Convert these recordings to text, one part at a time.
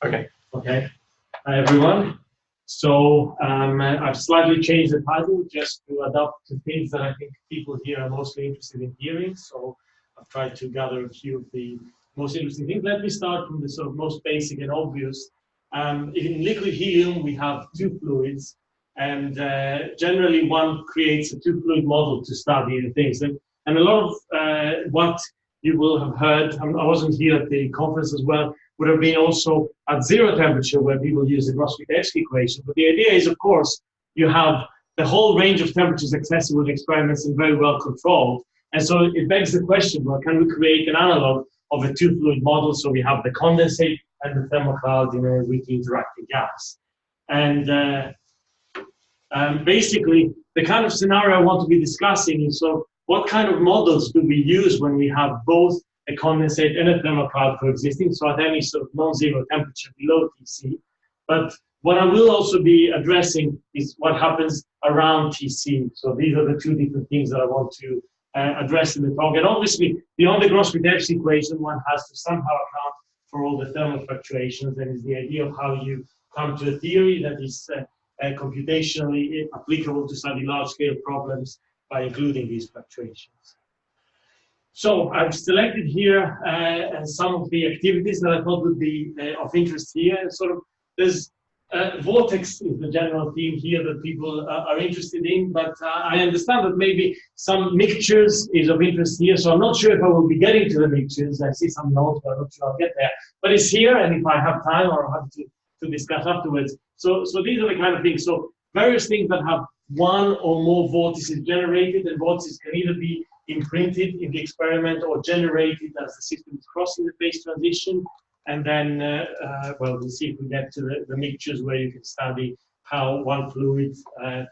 Okay. Hi, everyone. So I've slightly changed the title just to adapt to things that I think people here are mostly interested in hearing. So I've tried to gather a few of the most interesting things. Let me start from the sort of most basic and obvious. In liquid helium, we have two fluids, and generally one creates a two-fluid model to study the things. And a lot of what you will have heard, I wasn't here at the conference as well, would have been also at zero temperature where people use the GROSS-PITAEVSKII equation. But the idea is, of course, you have the whole range of temperatures accessible in experiments and very well controlled. And so it begs the question, well, can we create an analog of a two-fluid model so we have the condensate and the thermal cloud in a weakly interacting gas? And basically, the kind of scenario I want to be discussing is, so what kind of models do we use when we have both a condensate and a thermal cloud coexisting, so at any sort of non-zero temperature below TC. But what I will also be addressing is what happens around TC. So these are the two different things that I want to address in the talk. And obviously, beyond the GROSS-PITAEVSKII equation, one has to somehow account for all the thermal fluctuations. And is the idea of how you come to a theory that is computationally applicable to study large-scale problems by including these fluctuations. So I've selected here some of the activities that I thought would be of interest here. And sort of, there's Vortex is the general theme here that people are interested in, but I understand that maybe some mixtures is of interest here. So I'm not sure if I will be getting to the mixtures. I see some notes, but I'm not sure I'll get there. But it's here, and if I have time, I'll have to discuss afterwards. So these are the kind of things. So various things that have one or more vortices generated, and vortices can either be imprinted in the experiment or generated as the system is crossing the phase transition. And then, well, we'll see if we get to the mixtures where you can study how one fluid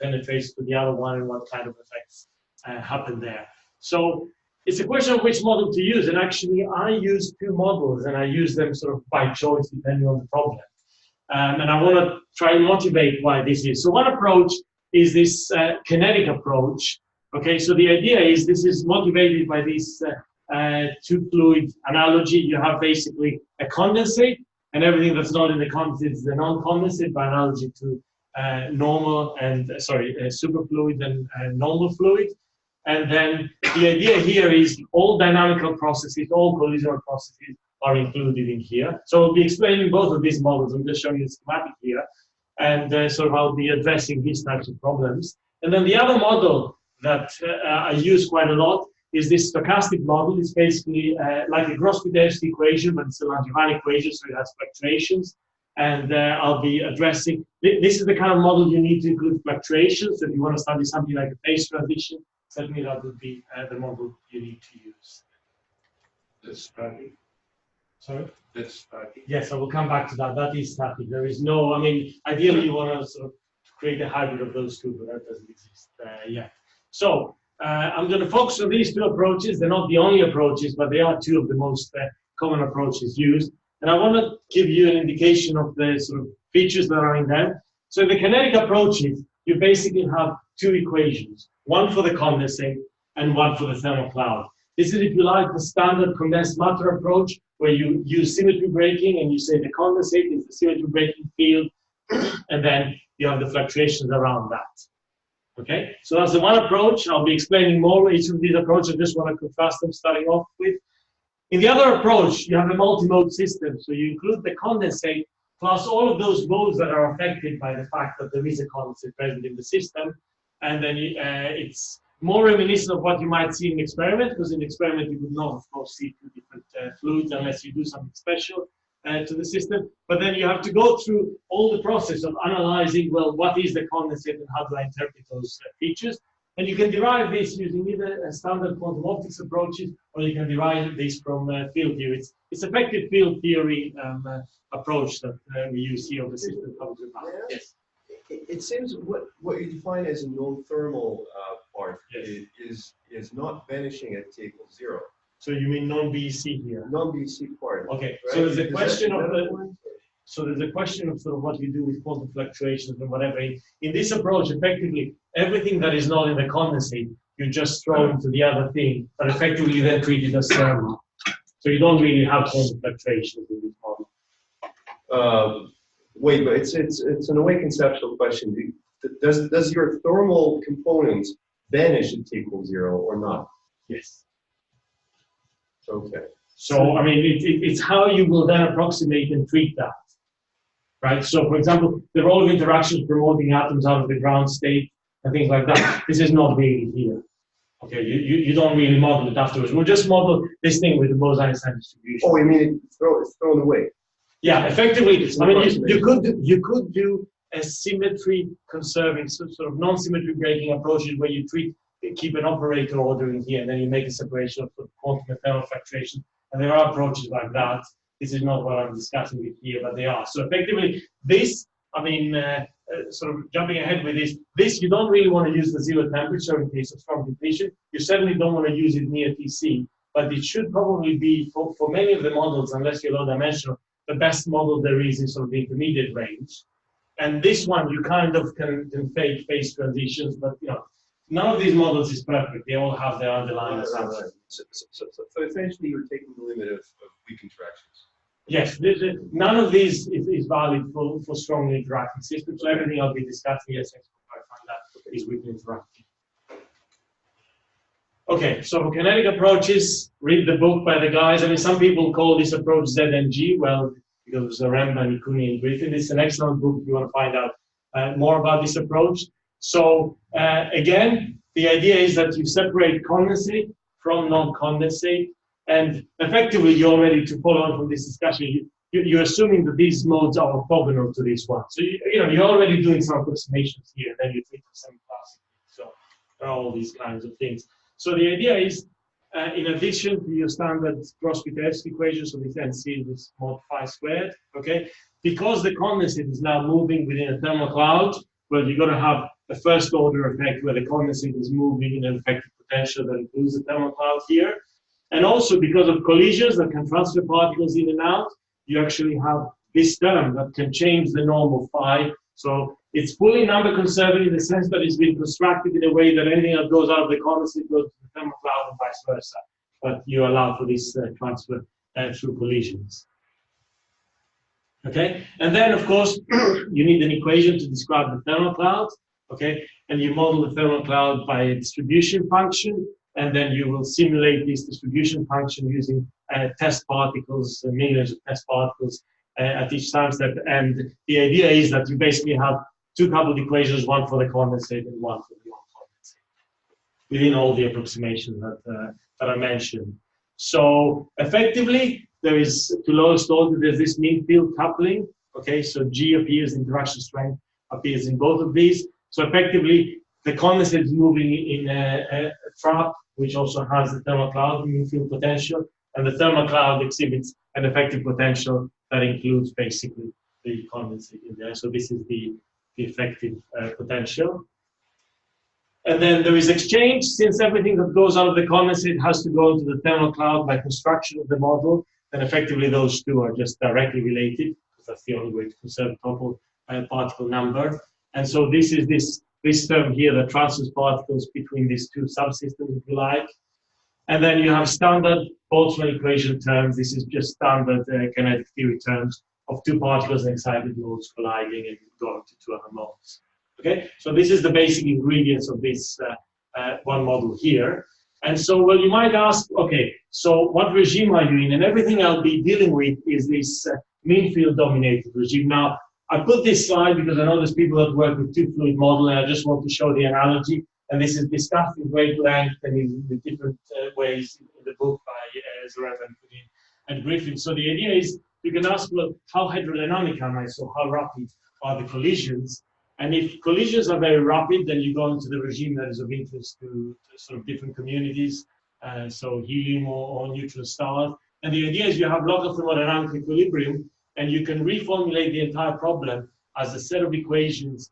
penetrates to the other one and what kind of effects happen there. So it's a question of which model to use. And actually, I use two models, and I use them sort of by choice depending on the problem. And I want to try and motivate why this is. So one approach is this kinetic approach. Okay, so the idea is this is motivated by this two-fluid analogy. You have basically a condensate, and everything that's not in the condensate is the non-condensate by analogy to normal and, superfluid and normal fluid. And then the idea here is all dynamical processes, all collisional processes are included in here. So I'll be explaining both of these models. I'm just showing you the schematic here. And sort of I'll be addressing these types of problems. And then the other model that I use quite a lot is this stochastic model. It's basically like a GROSS-PITAEVSKII equation, but it's a Langevin equation, so it has fluctuations. And I'll be addressing, this is the kind of model you need to include fluctuations. So if you want to study something like a phase transition, certainly that would be the model you need to use. That's static. Sorry? That's static. Yes, I will come back to that. That is static. There is no, I mean, ideally you want to sort of create a hybrid of those two, but that doesn't exist yet. So I'm going to focus on these two approaches. They're not the only approaches, but they are two of the most common approaches used. And I want to give you an indication of the sort of features that are in them. So the kinetic approaches, you basically have two equations, one for the condensate and one for the thermal cloud. This is, if you like, the standard condensed matter approach, where you use symmetry breaking and you say the condensate is the symmetry breaking field, and then you have the fluctuations around that. Okay, so that's the one approach. I'll be explaining more each of these approaches. I just want to contrast them starting off with. In the other approach, you have a multi-mode system. So you include the condensate plus all of those modes that are affected by the fact that there is a condensate present in the system. And then it's more reminiscent of what you might see in the experiment, because in the experiment you would not, of course, see two different fluids unless you do something special to the system. But then you have to go through all the process of analyzing, well, what is the condensate and how do I interpret those features? And you can derive this using either a standard quantum optics approaches, or you can derive this from field theory. It's effective field theory approach that we use here of the system. Yes. It seems what you define as a non-thermal part is not vanishing at t equals 0. So you mean non-BEC here? Non-BEC part. Okay. Right? So there's a question of sort of what you do with quantum fluctuations and whatever. In this approach, effectively, everything that is not in the condensate, you just throw into the other thing, but effectively you then treat it as thermal. So you don't really have quantum fluctuations in this model. Wait, but it's an away conceptual question. Does your thermal component vanish at T equals 0 or not? Yes. Okay. So, I mean, it's how you will then approximate and treat that, right? So, for example, the role of interactions promoting atoms out of the ground state and things like that, this is not really here. Okay, you don't really model it afterwards. We'll just model this thing with the Bose-Einstein distribution. Oh, you mean it's thrown away? Yeah, effectively, I mean, you could do a symmetry conserving, sort of non-symmetry breaking approaches where you keep an operator order in here, and then you make a separation of quantum and thermal fluctuation. And there are approaches like that. This is not what I'm discussing with here, but they are. So effectively, this, I mean, sort of jumping ahead with this you don't really want to use the 0 temperature in case of strong depletion. You certainly don't want to use it near TC, but it should probably be, for many of the models, unless you're low dimensional, the best model there is in sort of the intermediate range. And this one, you kind of can fake phase transitions, but you know, none of these models is perfect. They all have their underlying assumptions. So essentially, you're taking the limit of weak interactions. Yes, none of these is valid for strongly interacting systems. So everything I'll be discussing here, I find that is weakly interacting. Okay, so for kinetic approaches, read the book by the guys. I mean, some people call this approach ZNG. Well, because Zaremba, Nikuni, and Griffin. It's an excellent book if you want to find out more about this approach. So again, the idea is that you separate condensate from non-condensate, and effectively you're already, to follow on from this discussion, you're assuming that these modes are orthogonal to this one. So you're already doing some approximations here, and then you treat them semi-classically. So there are all these kinds of things. So the idea is, in addition to your standard GROSS-PITAEVSKII equation, so this NC is mod phi squared, okay? Because the condensate is now moving within a thermal cloud, well, you're going to have a first order effect where the condensate is moving in an effective potential that includes the thermal cloud here. And also because of collisions that can transfer particles in and out, you actually have this term that can change the norm of phi. So it's fully number conserving in the sense that it's been constructed in a way that anything that goes out of the condensate goes to the thermal cloud and vice versa. But you allow for this transfer through collisions. Okay, and then of course you need an equation to describe the thermal cloud. Okay, and you model the thermal cloud by a distribution function, and then you will simulate this distribution function using test particles, millions of test particles at each time step. And the idea is that you basically have two coupled equations, one for the condensate and one for the non-condensate, within all the approximations that I mentioned. So effectively, there is, to lowest order, there's this mean field coupling. Okay, so G appears, interaction strength appears in both of these. So effectively, the condensate is moving in a trap, which also has the thermal cloud mean field potential, and the thermal cloud exhibits an effective potential that includes basically the condensate in there. So this is the effective potential. And then there is exchange, since everything that goes out of the condensate has to go into the thermal cloud by construction of the model, then effectively those two are just directly related, because that's the only way to conserve total particle number. And so this is this term here that transfers particles between these two subsystems, if you like. And then you have standard Boltzmann equation terms. This is just standard kinetic theory terms of two particles in excited modes colliding and going to two other modes. Okay, so this is the basic ingredients of this one model here. And so, well, you might ask, okay, so what regime are you in? And everything I'll be dealing with is this mean field dominated regime. Now, I put this slide because I know there's people that work with two-fluid model, and I just want to show the analogy. And this is discussed in great length and in different ways in the book by Zaremba and Griffin. So the idea is, you can ask, well, how hydrodynamic am I? So how rapid are the collisions? And if collisions are very rapid, then you go into the regime that is of interest to sort of different communities, so helium or neutron stars. And the idea is you have local thermodynamic equilibrium, and you can reformulate the entire problem as a set of equations,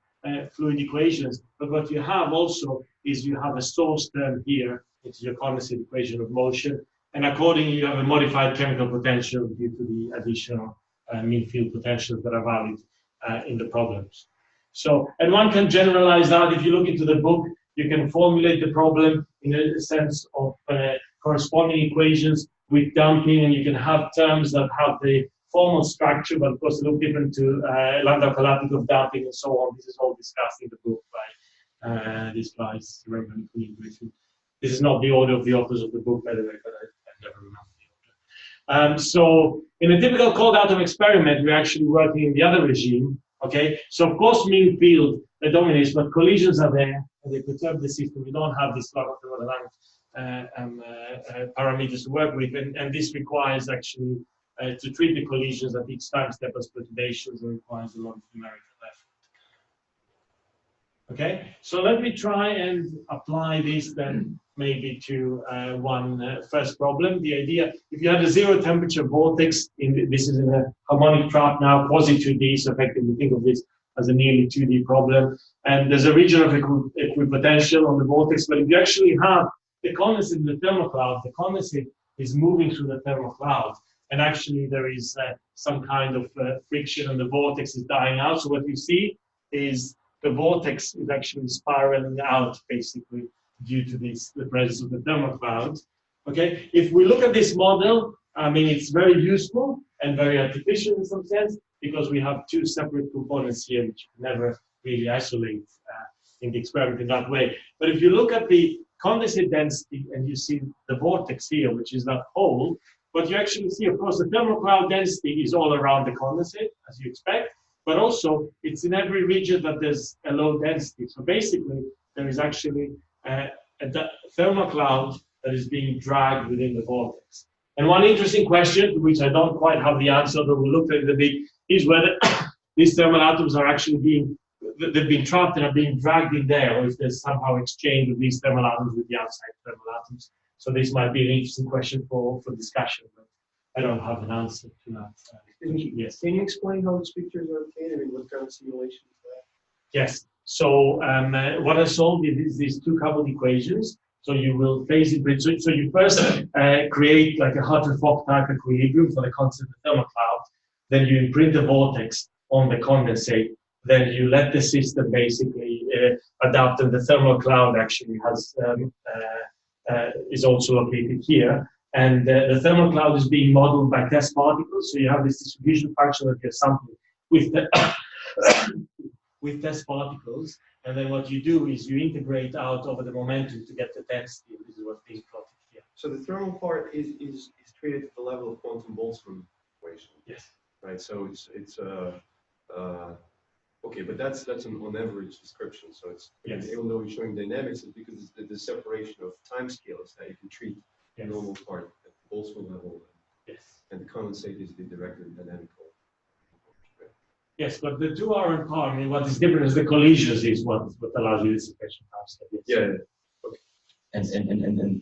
fluid equations. But what you have also is you have a source term here, which is your condensate equation of motion. And accordingly, you have a modified chemical potential due to the additional mean field potentials that are valid in the problems. So, and one can generalize that. If you look into the book, you can formulate the problem in a sense of corresponding equations with damping, and you can have terms that have the formal structure, but of course look different to lambda quadratic of damping and so on. This is all discussed in the book by these guys. This is not the order of the authors of the book, by the way, but I never remember the order. So in a typical cold atom experiment, we're actually working in the other regime. Okay, so of course mean field dominates, but collisions are there, and they perturb the system. We don't have this lot of parameters to work with, and this requires actually to treat the collisions at each time step as perturbations, and requires a lot of numerical effort. Okay, so let me try and apply this then maybe to one first problem. The idea, if you had a zero temperature vortex, this is in a harmonic trap now, quasi 2D, so effectively think of this as a nearly 2D problem. And there's a region of equipotential on the vortex, but if you actually have the condensate in the thermocloud, the condensate is moving through the thermocloud, and actually there is some kind of friction and the vortex is dying out. So what you see is the vortex is actually spiraling out, basically, due to this, the presence of the thermocloud. Okay, if we look at this model, I mean, it's very useful and very artificial in some sense, because we have two separate components here, which you can never really isolate in the experiment in that way. But if you look at the condensate density and you see the vortex here, which is that hole, what you actually see, of course, the thermocloud density is all around the condensate, as you expect, but also it's in every region that there's a low density. So basically, there is actually a thermocloud that is being dragged within the vortex. And one interesting question, which I don't quite have the answer, but we'll look at it a bit, is whether these thermal atoms are actually they've been trapped and are being dragged in there, or if there's somehow exchange of these thermal atoms with the outside thermal atoms. So this might be an interesting question for discussion, but I don't have an answer to that. Yes. Can you explain how these pictures are obtained? I mean, what kind of simulation is that? Yes. So what I solved is these two coupled equations. So you will phase it with, so you first create like a Hartree-Fock type equilibrium for the constant thermocloud. Then you imprint the vortex on the condensate. Then you let the system basically adapt, and the thermocloud actually has is also located here. And the thermocloud is being modeled by test particles. So you have this distribution function that you're sampling with the with test particles. And then what you do is you integrate out over the momentum to get the density. This is what's being plotted here. So the thermal part is treated at the level of quantum Boltzmann equation. Yes. Right. So it's okay, but that's an on average description. So it's even though you're showing dynamics, it's because it's the separation of time scales that you can treat the normal part at the Boltzmann level. Yes. And the condensate is the directly dynamical. Yes, but the two are in par. I mean, what is different is the collisions is what allows you this separation time scale. Yes. Yeah. Okay.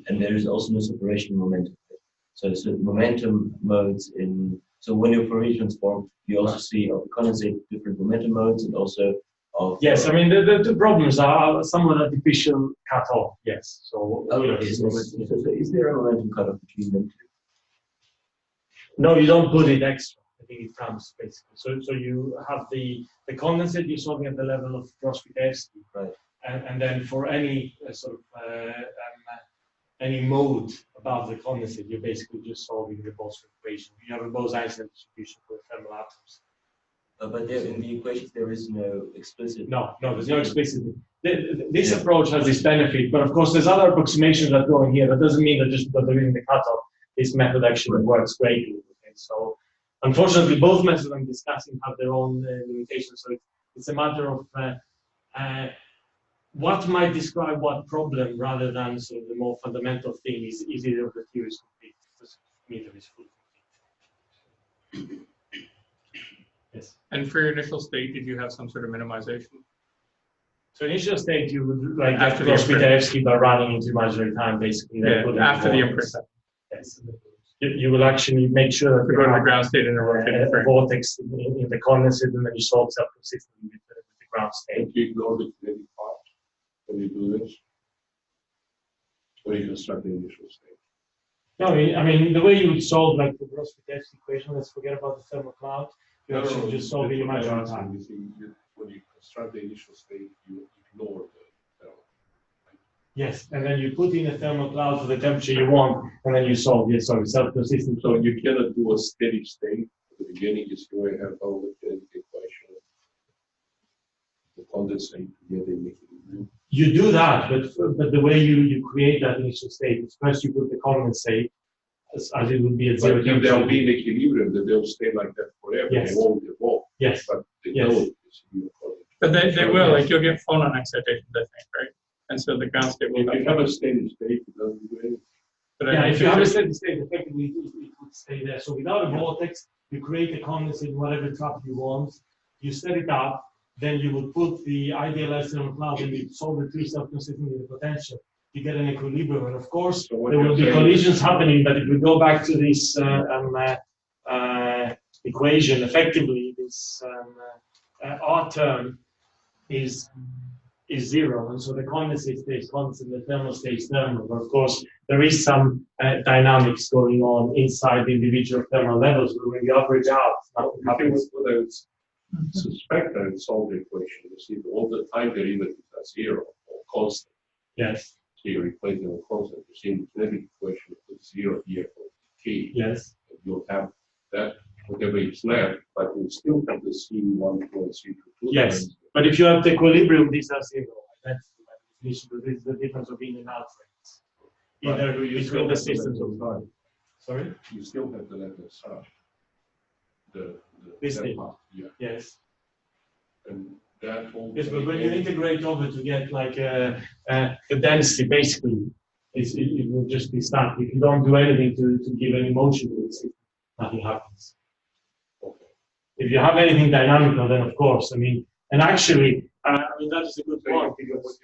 And there is also no separation momentum. So it's momentum modes in. So when your Fourier transform, you also see of the condensate different momentum modes, and also of. Yes, I mean the two problems are somewhat artificial cutoff. Yes, so. So is there a momentum cutoff between them two? No, you don't put it extra. I think it comes basically. So you have the condensate you're solving at the level of GROSS-PITAEVSKII, right? And then for any any mode above the condensate, you're basically just solving the Boltzmann equation. You have a Bose-Einstein distribution for the thermal atoms. But there, in the equations, there is no explicit. No, there's no explicit. This approach has this benefit, but of course, there's other approximations that go in here. That doesn't mean that just because they're using the cutoff, this method actually works greatly. Okay? So, unfortunately, both methods I'm discussing have their own limitations. So it's a matter of what might describe what problem, rather than sort of the more fundamental thing is either of the theories complete. Because neither is fully complete. Yes. And for your initial state, did you have some sort of minimization? So initial state, you would like After get GROSS-PITAEVSKII by running into imaginary time, basically. Yeah, after the imprint. Yes. You will actually make sure that you go to the ground state in a rotating frame. Vortex in the condensate, and then you solve self-consistently with the ground state. You ignore the kinetic part when you do this, when you construct the initial state. No, I mean the way you would solve like the GROSS-PITAEVSKII equation. Let's forget about the thermal cloud. You actually just solve the imaginary time. When you construct the initial state, you ignore the thermal. Yes, and then you put in a thermal cloud for the temperature you want, and then you solve. Yes, sorry, self-consistent. So you cannot do a steady state. At the beginning, you still have all the equation, the condensate to get in equilibrium. You do that, but the way you create that initial state is first you put the condensate as it would be at zero But if temperature. they'll be in equilibrium, then they'll stay like that forever. Yes. They won't evolve. Yes. But they Yes. don't. But they will, like you'll get phonon excitations, I think, right? And so the ground state will If come you have a steady state, it doesn't do anything. But I Yeah, think if you have a it's- steady state, effectively it would stay there. So without a vortex, you create a condensate in whatever trap you want, you set it up, then you would put the ideal thermal cloud and you solve the three self-consistent with the potential. You get an equilibrium, and of course, So what there will you're be saying collisions is- happening, but if we go back to this equation, effectively, this R term is zero, and so the condensate stays constant, the thermal stays thermal. But of course, there is some dynamics going on inside the individual thermal levels, but when you average out, nothing I think happens. what I would suspect that it's solve the equation. You see, all the time derivatives are zero or constant. Yes, So you replace them with constant. You see, in the kinetic equation, you put zero here for K. yes, And you'll have that, whatever is left, but you still have the C1 plus C2. yes. But if you have the equilibrium, these are zero. That's by definition, but this is the difference of in and out rates. Either But you between still the have the systems of left-hand side. Sorry? You still have the left-hand side. This that thing. part, yeah. Yes. And that whole. Yes, but when you integrate over to get like the density, basically, it will just be static. If you don't do anything to give any motion to it, nothing happens. Okay. If you have anything dynamical, then of course, I mean, and actually, I mean, that is a good So point you because,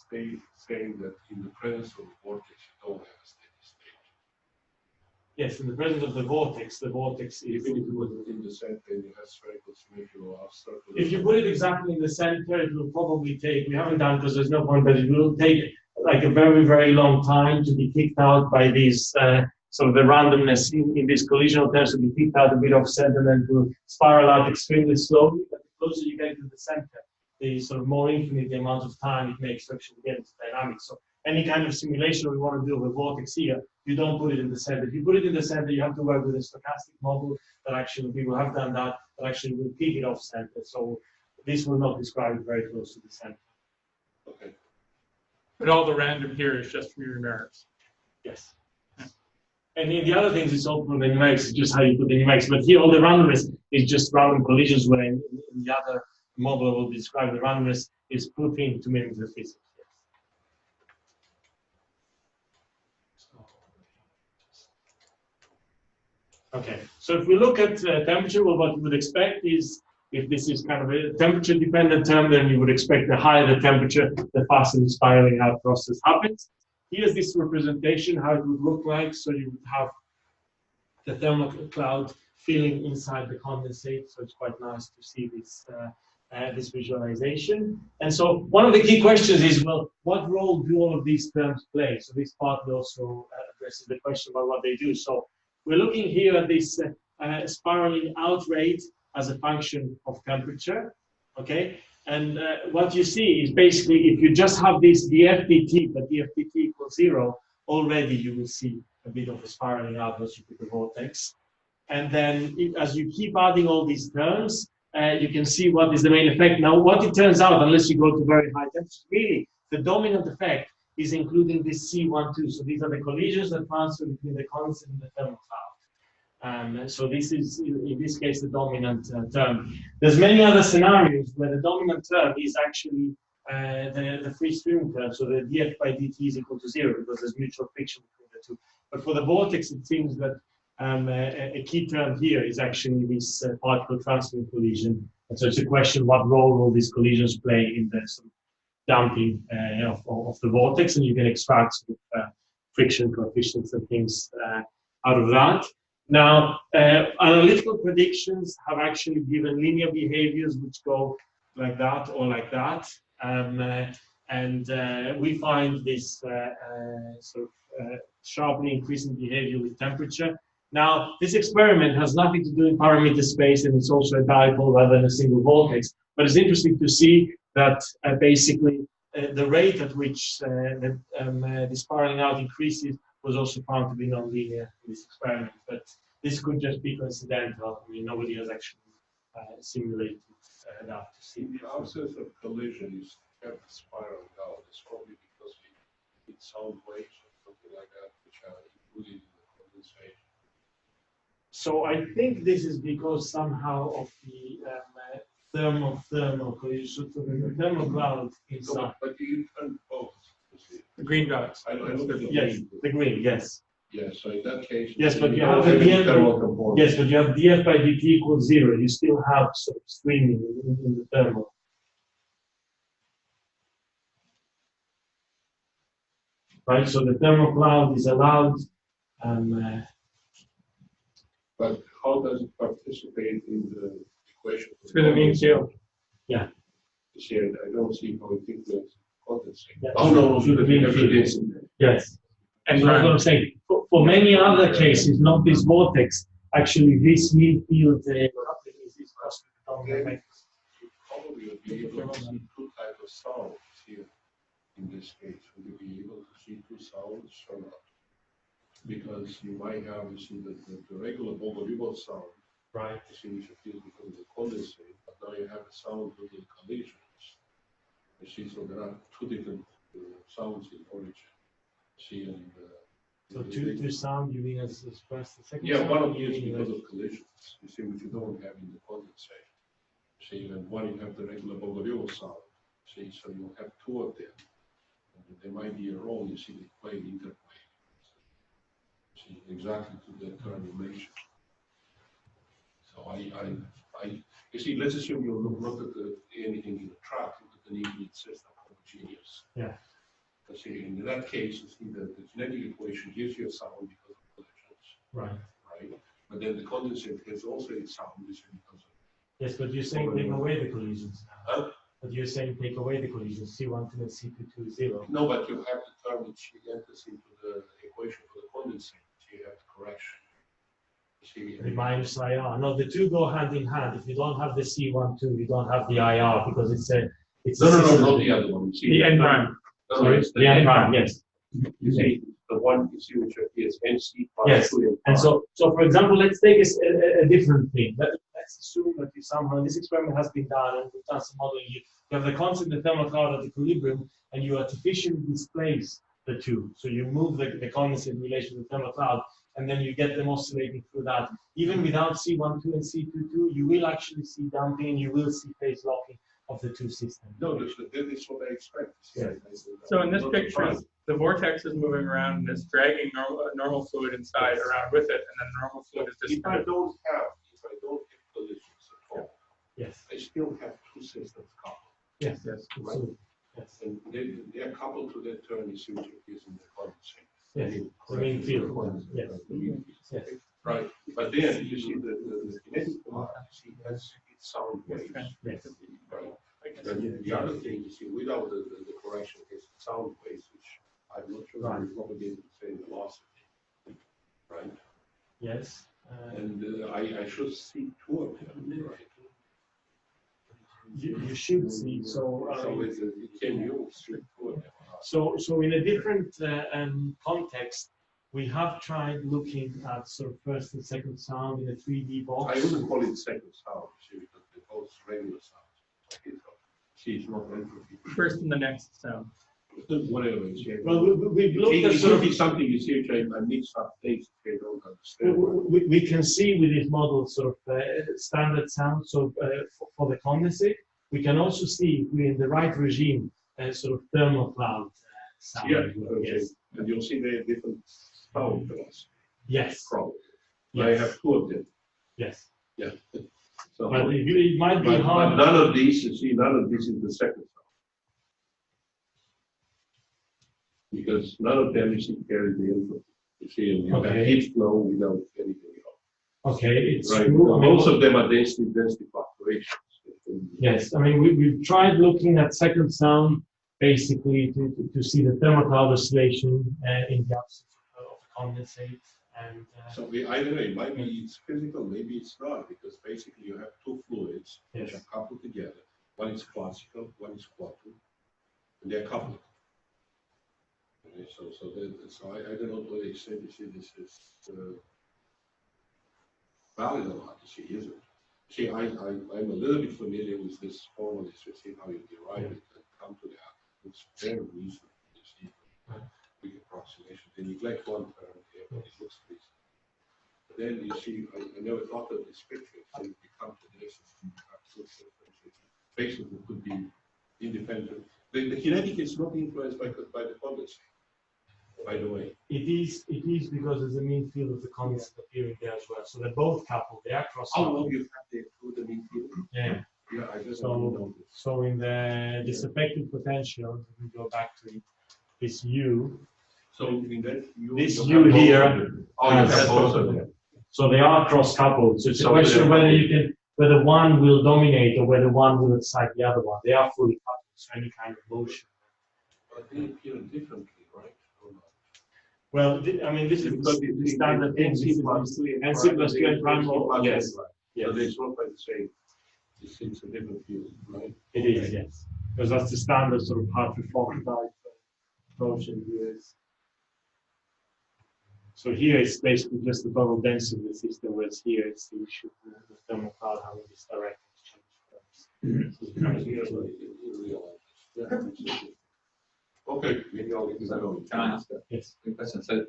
stay saying that in the presence of the vortex, you don't have a steady state. yes, in the presence of the vortex is. Even if you put it in the center, and you have spherical symmetry or half circle. If you put it exactly in the center, it will probably take, we haven't done because there's no point, but it will take like a very, very long time to be kicked out by these, sort of the randomness in these collisional terms to be kicked out a bit offset and then to spiral out extremely slowly. But the closer you get to the center, the sort of more infinite the amount of time it makes to actually get into dynamics. So any kind of simulation we want to do with a vortex here, you don't put it in the center. If you put it in the center, you have to work with a stochastic model that actually people have done that actually will kick it off center. So this will not describe it very close to the center. Okay. But all the random here is just from your numerics. Yes. And in the other things, it's all from the numerics, it's just how you put the numerics. But here, all the randomness is just random collisions, where in the other model I will describe the randomness is put in to mimic the physics. Okay, so if we look at temperature, well, what we would expect is, if this is kind of a temperature-dependent term, then you would expect the higher the temperature, the faster the spiraling out process happens. Here's this representation, how it would look like. So you would have the thermal cloud filling inside the condensate. So it's quite nice to see this, this visualization. And so one of the key questions is, well, what role do all of these terms play? So this part also addresses the question about what they do. So we're looking here at this spiraling out rate as a function of temperature, okay? And what you see is basically, if you just have this dFdt, but dFdt equals 0, already you will see a bit of a spiraling out once you put the vortex. And then as you keep adding all these terms, you can see what is the main effect. Now, what it turns out, unless you go to very high temperatures, really, the dominant effect is including this C12. So these are the collisions that transfer between the condensate and the thermal cloud. So this is, in this case, the dominant term. There's many other scenarios where the dominant term is actually the free streaming term. So the dF by dt is equal to 0 because there's mutual friction between the two. But for the vortex, it seems that a key term here is actually this particle transfer collision. And so it's a question, what role will these collisions play in the sort of damping of the vortex? And you can extract sort of, friction coefficients and things out of that. Now, analytical predictions have actually given linear behaviors which go like that or like that. We find this sort of sharply increasing behavior with temperature. Now, this experiment has nothing to do in parameter space, and it's also a dipole rather than a single vortex. But it's interesting to see that basically the rate at which the spiraling out increases was also found to be nonlinear in this experiment. But this could just be coincidental. I mean, nobody has actually simulated that to see. In the absence of collision, you have the spiraling out. It's probably because it's sound waves or something like that, which are included in the condensate. So I think this is because somehow of the thermal collision, so the thermal cloud inside. No, but you turn both. You see. The green dots. I look at the Yes, green. the green, yes. Yeah, so in that case. Yes, but you don't have the any thermal component. Yes, but you have dF by dt equals 0. You still have sort of streaming in the thermal. Right, so the thermal cloud is allowed. But how does it participate in the equation? Through the mean field. Yeah. You see, I don't see how it influences condensate. Yeah. Oh, no, Through the mean field. evidence. Yes. And So that's what I'm saying. For many other cases, not this vortex, actually this mean field is Then you probably would be able to see two types of sounds here in this case. Would you be able to see two sounds or not? Because you might have, you see, the regular Bogoliubov sound, right. you see, which appears because of the condensate, but now you have a sound with the collisions. You see, so there are two different sounds in origin. See, and So two sound, you mean as first and second? yeah, sound, one or of you these mean because like- of collisions. You see, which you don't have in the condensate. See, and one you have the regular Bogoliubov sound. See, so you have two of them. And there might be a role, you see, they play interplay. See, exactly to the current relation. So you see, let's assume you look not at anything in the track, look at an infinite system homogeneous. Yeah. See, in that case, you see that the genetic equation gives you a sound because of collisions. Right. Right? But then the condensate has also a sound because of. Yes, but you're saying take away the collisions now. Huh? But you're saying take away the collisions, C12 and C22 is 0. No, but you have the term which enters into the equation for the condensate. So you have the correction. See, The minus IR. No, the two go hand in hand. If you don't have the C12, you don't have the IR because it's a no, system. not the other one. You see, The N prime. Sorry, it's the N prime, yes. You see, the one you see which appears NC plus Yes, 2 and so for example, let's take a different thing. Let's assume that you somehow, this experiment has been done and we've done some modeling. You have the constant, the thermal cloud at equilibrium, and you artificially displace the two. So you move the condensate in relation to the thermal cloud, and then you get them oscillating through that. Even without C12 and C22, you will actually see damping, you will see phase locking of the two systems. No, that is what I expect. Yeah. So in this Not picture, surprised. the vortex is moving around and it's dragging normal fluid inside around with it, and then normal fluid is just If I don't have collisions at all, Yes, I still have two systems coupled. yes, Yes. absolutely. Yes, And they are coupled to that term you see which appears in the condensate. yes, the main field, yes. Yes. Right, but then you see the kinetic part, you see has its sound waves. Yes. Right. And the other thing you see without the correction is the sound waves, which I'm not sure Right. we propagate the same velocity. Right? Yes. And I should see two of them, right? You should see. So Can you see two of them? so in a different context, we have tried looking at sort of first and second sound in a 3D box. I wouldn't call it second sound, see, because they're both regular sounds. See, it's not entropy. first and the next sound. Whatever. It's, yeah. Well, we've looked at It sort could of, be something you see, which I mix up things if I don't understand. we can see with this model sort of standard sound. So for the condensate, we can also see if we're in the right regime, sort of thermal cloud sound. Yeah, as well. okay. Yes. And you'll see the different sound velocity. Yes. Probably. Yes. I have two of them. Yes. Yeah. So, But it might be but hard. none of these, you see, none of this is the second sound. Because none of them, you see, carry the input. You see, and you have Okay. heat flow without anything else. Okay, it's Right. true. I mean, Most of them are density fluctuations. yes, I mean, we've tried looking at second sound basically to see the thermal cloud oscillation in the absence of condensate. And So I don't know, it might be it's physical, maybe it's not, because basically you have two fluids which Yes. are coupled together. One is classical, one is quantum. and they're coupled. Okay, so I don't know to what extent you see this is valid or not. You see, is it? See, I'm a little bit familiar with this formula. You see how you derive it and come to that. It's very reasonable. You see, big approximation. They neglect one term here, but it looks reasonable. But then you see, I never thought of this picture. So you come to this, and you have two differentiation. Basically, it could be independent. The kinetic is not influenced by the condensate. By the way, it is because there's a mean field of the condensate appearing there as well. So they're both coupled. They are cross. how long you have the mean field? Yeah. Yeah, I just So in this effective potential, we go back to it, this U. So in that This U here. has both of them. So they are cross coupled. So it's a question of whether one will dominate or whether one will excite the other one. They are fully coupled. So any kind of motion. But they appear differently, right? Well, I mean, this is the standard thing. And C plus Q and prime. Yes. So they not by the same. It's a different field, right? It is, yes. Because that's the standard sort of Hartree-Fock type approach in the US. So here it's basically just the total density of the system, whereas here it's the issue of the thermal cloud having this direct exchange. Okay, maybe I'll get to that. Can I ask a Yes. quick question? So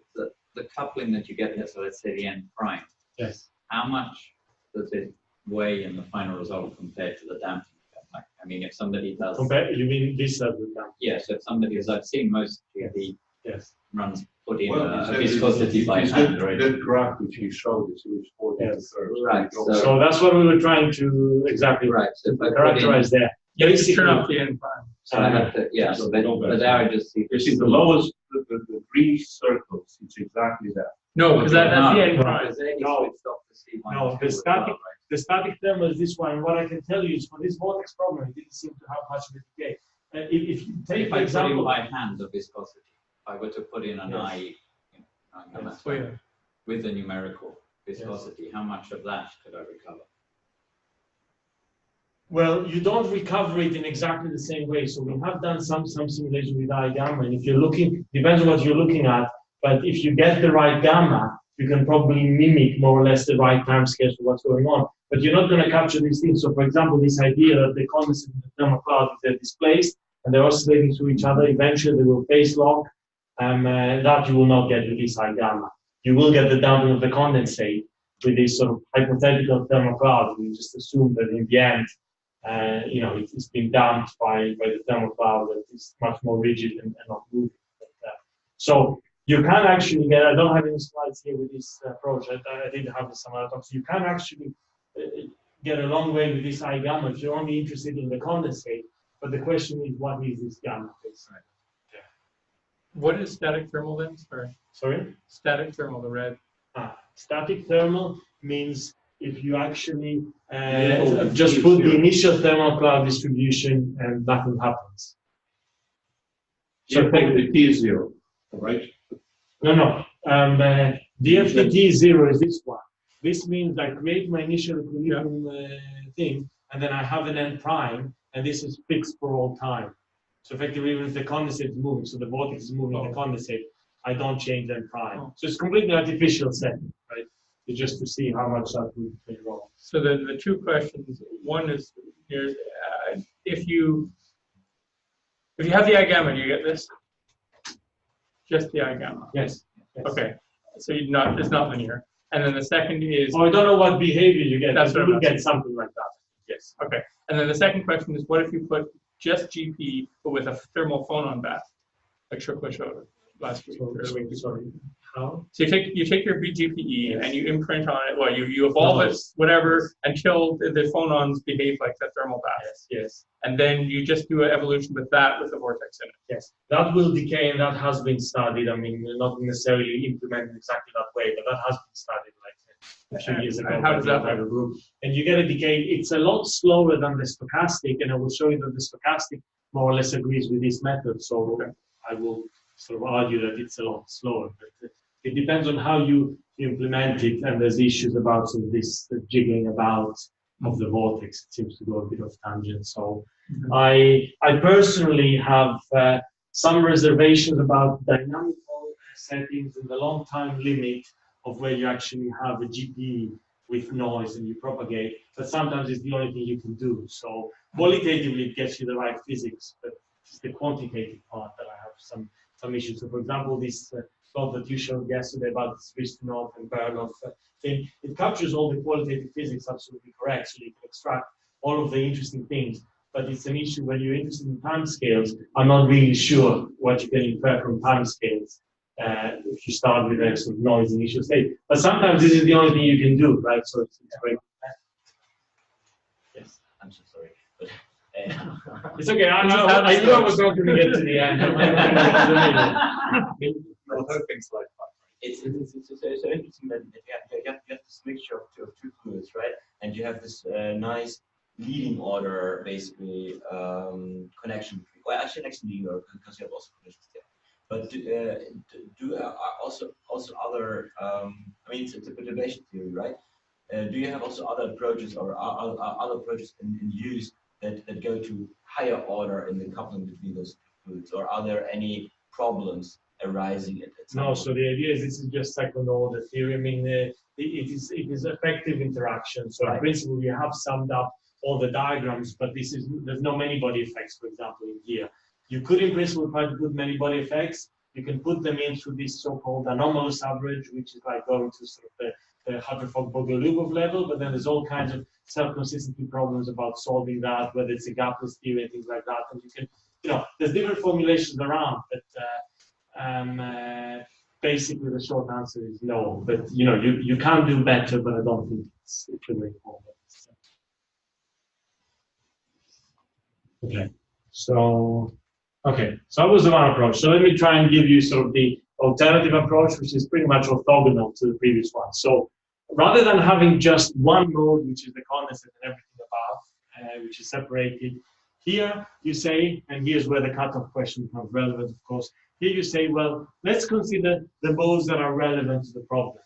the coupling that you get here, so let's say the N prime, Yes. how much does it weigh in the final result compared to the damping effect? Like, I mean, if somebody does, You mean this side of the damping? yeah, so if somebody, as I've seen most GP Yes. runs, put in Well, a viscosity by hand, right? That graph which he showed is which 40 Yes. Right, So that's what we were trying to exactly Right, so if I put in, characterize there. You have to turn off the N prime. so I have to, yeah, so but there I just see. You see the lowest, the three circles, it's exactly that. No, because that's the N No. prime. Because then you No. switched off the C minus No, two the as static- well, right? The static thermal is this one. And what I can tell you is for this vortex problem, it didn't seem to have much of a decay. If you take, If for I put in example, by hand the viscosity, if I were to put in an Yes. I, no matter, Oh, yeah. with the numerical viscosity, how much of that could I recover? well, you don't recover it in exactly the same way. So we have done some simulation with I gamma, and if you're looking, depends on what you're looking at. But if you get the right gamma, you can probably mimic more or less the right time scale for what's going on. But you're not going to capture these things. So, for example, this idea that the condensate and the thermal cloud, if they're displaced and they're oscillating to each other, eventually they will phase lock. That you will not get with this I gamma. You will get the damping of the condensate with this sort of hypothetical thermal cloud. We just assume that in the end, it's been damped by the thermal cloud that is much more rigid and not moving. So you can actually get, I don't have any slides here with this project, I did have some other talks, you can actually get a long way with this I gamma if you're only interested in the condensate, but the question is, what is this gamma? What is static thermal then? Sorry? Static thermal, the red. Static thermal means if you actually just put the initial thermal cloud distribution and nothing happens. So the T is 0, right? No. DFT 0 is this one. This means I create my initial equilibrium thing, and then I have an N prime, and this is fixed for all time. So effectively, even if the condensate is moving, so the vortex is moving the condensate, I don't change N prime. So it's completely artificial setting, right? It's just to see how much that would play wrong. So the two questions, one is, if you have the I gamma, do you get this? Just the I gamma. Yes. Okay. So it's not linear. And then the second is. Oh, I don't know what behavior you get. That's but what you I'm will get something like that. Yes. Okay. And then the second question is, what if you put just GP but with a thermal phonon bath, like Shukla showed last week or the week before? How? So you take your BGPE and you imprint on it. Well, you evolve it, whatever, until the phonons behave like the thermal bath. Yes. And then you just do an evolution with that with the vortex in it. Yes. That will decay, and that has been studied. I mean, not necessarily implemented exactly that way, but that has been studied like a few years ago. And how does that by the group? And you get a decay. It's a lot slower than the stochastic, and I will show you that the stochastic more or less agrees with this method. So I will sort of argue that it's a lot slower. But it depends on how you implement it, and there's issues about some of this jiggling about of the vortex. It seems to go a bit of tangent. So I personally have some reservations about dynamical settings and the long time limit of where you actually have a GPE with noise and you propagate, but sometimes it's the only thing you can do. So qualitatively it gets you the right physics, but it's the quantitative part that I have some issues. So for example, this plot that you showed yesterday about the Swiss off and burn off thing, it captures all the qualitative physics absolutely correct, so you can extract all of the interesting things. But it's an issue when you're interested in timescales. I'm not really sure what you can infer from timescales if you start with a sort of noise initial state. But sometimes this is the only thing you can do, right? So it's great. Yes, I'm so sorry. But, it's okay. I knew I was not going to get to the end. It's so interesting that you have this mixture of two fluids, right? And you have this nice leading order, basically, connection between. Well, actually, next leading order because you have also collisions there. But do also other? I mean, it's a perturbation theory, right? Do you have also other approaches or other approaches in use that go to higher order in the coupling between those fluids, or are there any problems arising at No, so the idea is this is just second order theory. I mean, it is effective interaction. So in principle, you have summed up all the diagrams, but there's no many body effects, for example, in here. You could in principle try to put many body effects. You can put them in through this so-called anomalous average, which is like going to sort of the Hartree-Fock-Bogoliubov level, but then there's all kinds of self-consistency problems about solving that, whether it's a gapless theory and things like that. And you can, there's different formulations around, but basically the short answer is no. But you can do better, but I don't think it's a way forward. Okay, so that was the one approach. So let me try and give you sort of the alternative approach, which is pretty much orthogonal to the previous one. So rather than having just one mode, which is the condensate and everything above, which is separated, here you say, and here's where the cutoff question becomes relevant, of course. Here you say, well, let's consider the modes that are relevant to the problem.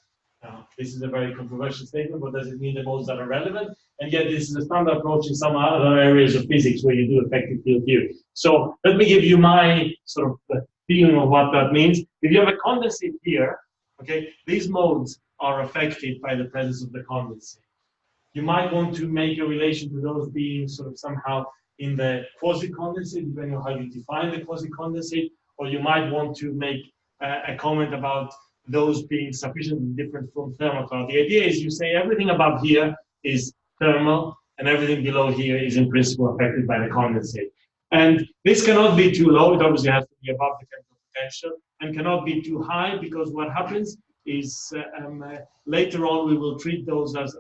Now, this is a very controversial statement, but does it mean the modes that are relevant? And yet this is a standard approach in some other areas of physics where you do effective field theory. So let me give you my sort of feeling of what that means. If you have a condensate here, okay, these modes are affected by the presence of the condensate. You might want to make a relation to those being sort of somehow in the quasi-condensate, depending on how you define the quasi-condensate, or you might want to make a comment about those being sufficiently different from thermal cloud. The idea is you say everything above here is thermal, and everything below here is in principle affected by the condensate. And this cannot be too low, it obviously has to be above the chemical potential, and cannot be too high, because what happens is later on we will treat those as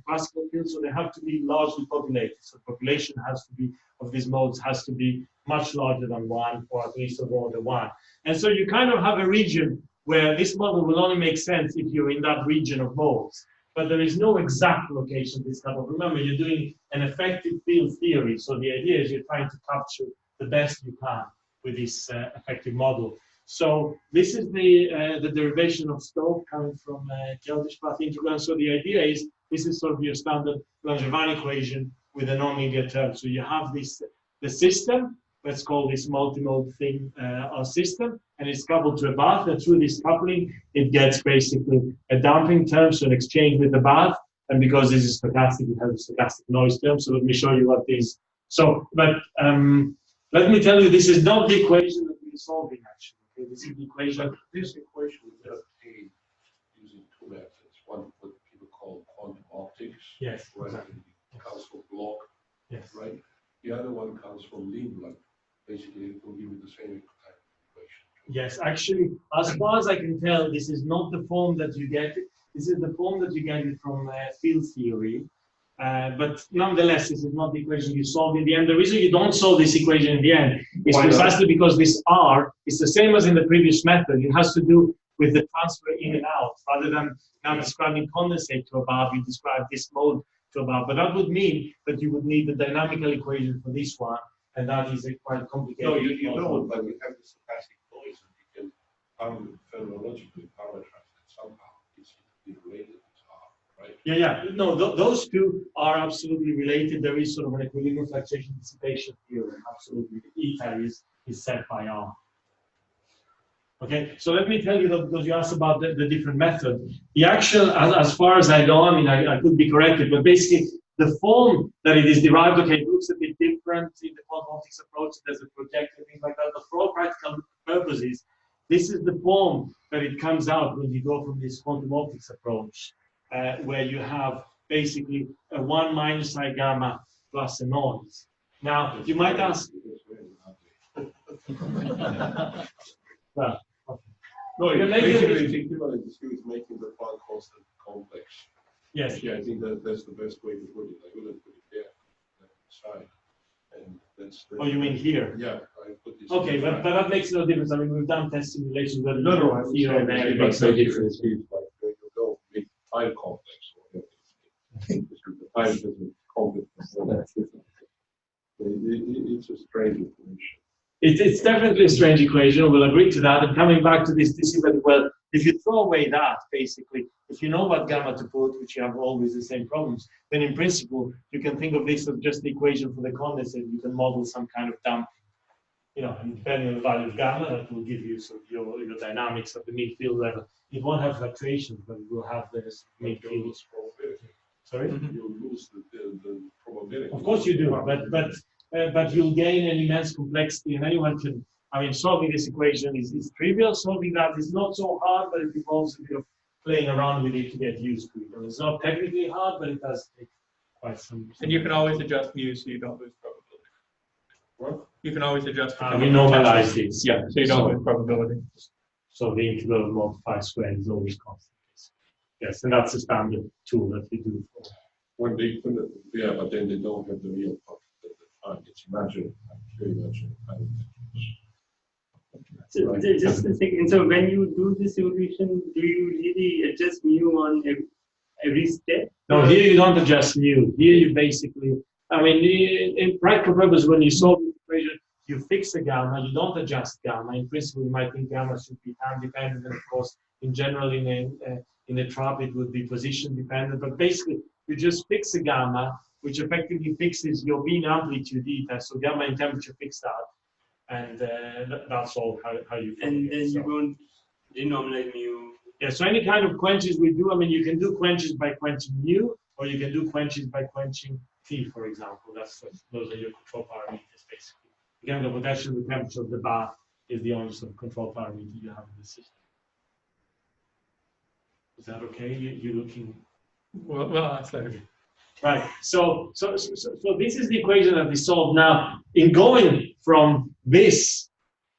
classical fields, so they have to be largely populated. So population has to be, of these modes, has to be much larger than 1, or at least of order 1. And so you kind of have a region where this model will only make sense if you're in that region of modes. But there is no exact location of this type of. Remember, you're doing an effective field theory, so the idea is you're trying to capture the best you can with this effective model. So this is the derivation of Stokes coming from Keldysh path integral. So the idea is this is sort of your standard Langevin equation with a non-linear term. So you have this the system. Let's call this multimode thing our system, and it's coupled to a bath, and through this coupling, it gets basically a damping term, so an exchange with the bath, and because this is stochastic, it has a stochastic noise term, so let me show you what this. So, but let me tell you, this is not the equation that we're solving, actually. Okay, this is the equation. This equation is obtained using two methods. One, what people call quantum optics. Yes, right? exactly. It comes from Bloch, yes, right? The other one comes from Lindblad. Basically, it will give you the same type of equation. Yes, actually, as far as I can tell, this is not the form that you get. This is the form that you get it from field theory. But nonetheless, this is not the equation you solve in the end. The reason you don't solve this equation in the end is precisely because this R is the same as in the previous method. It has to do with the transfer in and out. Rather than now describing condensate to above, you describe this mode to above. But that would mean that you would need the dynamical equation for this one, and that is a quite complicated. No, you don't, but you have the stochastic noise, and you can phenomenologically parameterize it somehow. It's related to R, right? Yeah. No, those two are absolutely related. There is sort of an equilibrium fluctuation dissipation theorem. Absolutely, eta is set by R. Okay, so let me tell you that because you asked about the different method. The actual, as far as I know, I mean, I could be corrected, but basically the form that it is derived, okay, it looks a bit different in the quantum optics approach. There's a projector, things like that. But for all practical purposes, this is the form that it comes out when you go from this quantum optics approach, where you have basically a 1 minus I gamma plus a noise. Now, you might ask. Well, okay. No, You're basically, is making the Planck constant complex. Yes. Yeah, I think that's the best way to put it. I wouldn't put it there, that side. And that's the, Oh, you mean here? Yeah, I put this. Okay, but that makes no difference. I mean, we've done test simulations where I would here say and there, it but makes no the difference. is like when you go with time complex or whatever. The time doesn't complex. It's a strange information. It's definitely a strange equation. We'll agree to that. And coming back to this see that, well, if you throw away that, basically, if you know what gamma to put, which you have always the same problems, then in principle, you can think of this as just the equation for the condensate. You can model some kind of damping. You know, and depending on the value of gamma, that will give you sort of your dynamics at the midfield level. It won't have fluctuations, but it will have this midfield. Sorry? You lose the probability. Of course you do, but you'll gain an immense complexity, and anyone can. I mean, solving this equation is trivial. Solving that is not so hard, but it involves a bit of playing around with it to get used to it. And it's not technically hard, but it does take quite some. And you can always adjust mu so you don't lose probability. What? You can always adjust. We normalize this, yeah. So you don't lose probability. So the integral of mod phi squared is always constant. Yes, and that's the standard tool that we do. When they put it, yeah, but then they don't have the real part. It's imaginary. Very imaginary. So just a second. So when you do the simulation, do you really adjust mu on every step? No, here you don't adjust mu. Here you basically, I mean, in practical purpose, when you solve the equation, you fix the gamma. You don't adjust gamma. In principle, you might think gamma should be time dependent, and of course, in general, in a trap, it would be position dependent. But basically, you just fix the gamma, which effectively fixes your mean amplitude eta. So gamma and temperature fixed out. And that's all how you. And then you don't denormalize mu. Yeah. So any kind of quenches we do, I mean, you can do quenches by quenching mu, or you can do quenches by quenching T, for example. Those are your control parameters, basically. Again, the potential, the temperature of the bath is the only sort of control parameter you have in the system. Is that okay? You're looking. Well, that's okay. Right. So this is the equation that we solve now. In going from this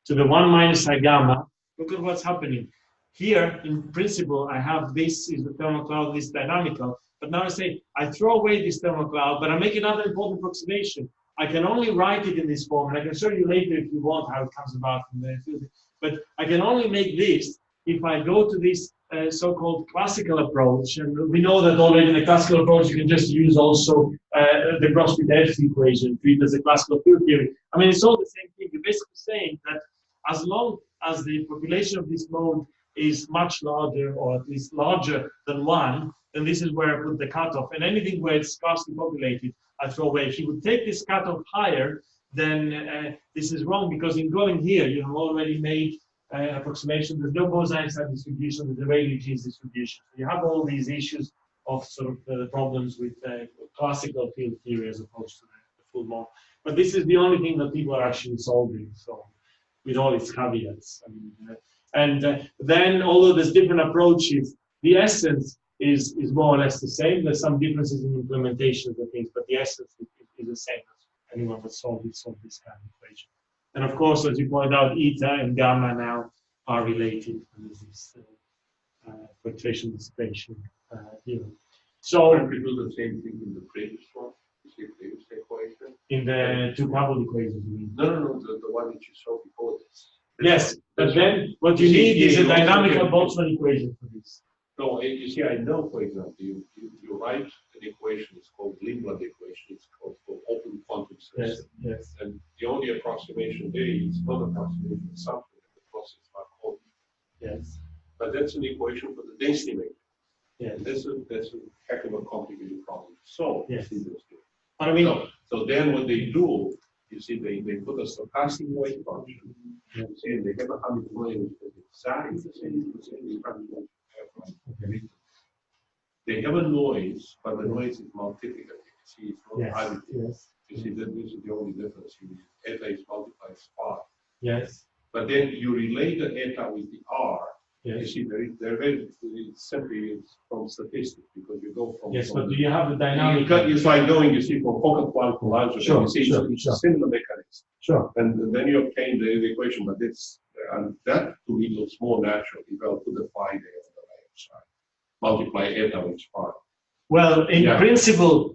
to the 1 minus I gamma, look at what's happening. Here, in principle, I have this is the thermal cloud, this dynamical. But now I say, I throw away this thermal cloud, but I make another important approximation. I can only write it in this form, and I can show you later if you want how it comes about from the field. But I can only make this if I go to this so-called classical approach, and we know that already in the classical approach you can just use also the GROSS-PITAEVSKII equation, treat it as a classical field theory. I mean, it's all the same thing. You're basically saying that as long as the population of this mode is much larger, or at least larger than 1, then this is where I put the cutoff. And anything where it's sparsely populated, I throw away. If you would take this cutoff higher, then this is wrong, because in going here, you have already made approximation. There's no Bose-Einstein distribution, there's a Rayleigh-Jeans distribution. So you have all these issues of sort of the problems with classical field theory as opposed to the full model. But this is the only thing that people are actually solving, so with all its caveats. I mean, then, although there's different approaches, the essence is more or less the same. There's some differences in implementation of the things, but the essence is the same. Anyone that solve this kind of equation. And of course, as you point out, eta and gamma now are related. And there's this fluctuation dissipation here. So we do the same thing in the previous one, the previous equation. In the two-coupled equation, you mean? No, the one that you saw before this. Yes, but then what you need is a dynamical Boltzmann equation for this. No, you see, I know, for example, you write an equation, it's called Lindblad equation, it's called open quantum system. Yes. And the only approximation there is not approximation, it's something that the process are called. Yes. But that's an equation for the density matrix. Yes. That's a heck of a complicated problem to solve. Yes. You see those two. But I mean, So then what they do, you see, they put a stochastic wave function. You see, they have a Hamiltonian which is exactly the same Hamiltonian. They have a noise, but the noise is multiplicative. You see, it's not yes, additive. yes, You see, that this is the only difference. Eta is multiplied spot. yes, But then you relate the eta with the R. You yes. see, they're very simply from statistics because you go from. Yes, from but do you have the dynamic? It's like going, you see, from pocket one to algebra. Sure, You see, sure, it's sure. a similar mechanism. Sure. And then you obtain the equation, but it's, and that to me looks more natural if I put the phi there on the right side. Multiply eta with phi. Well, in principle,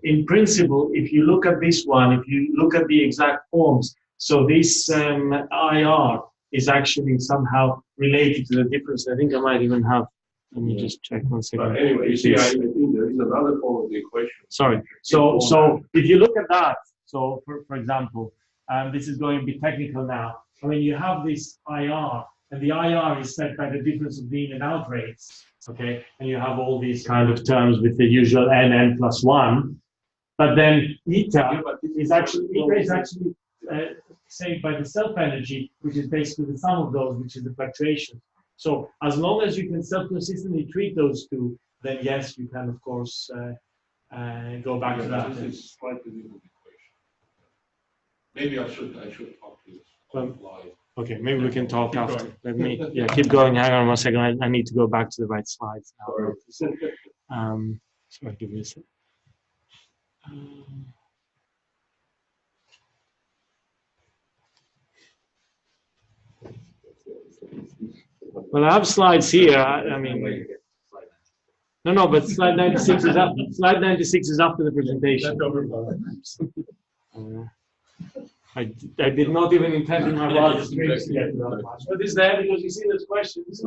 if you look at this one, if you look at the exact forms, so this IR is actually somehow related to the difference. I think I might even have, let me just check 1 second. But anyway, you see, I think there is another form of the equation. Sorry. So if you look at that, so for example, this is going to be technical now. I mean, you have this IR, and the IR is set by the difference of the in and out rates, okay? And you have all these kind of terms with the usual n plus 1. But then eta is actually saved by the self-energy, which is basically the sum of those, which is the fluctuation. So as long as you can self-consistently treat those two, then yes, you can, of course, go back to that. This is slightly different equation. Maybe I should talk to this live. Okay, maybe we can talk after. Let me, keep going. Hang on 1 second. I need to go back to the right slides now. Sorry, give me a second. Well, I have slides here. I mean, no, but slide 96 is up. Slide 96 is after the presentation. I did not even intend in my wildest dreams to get to that much. But it's there because you see those questions.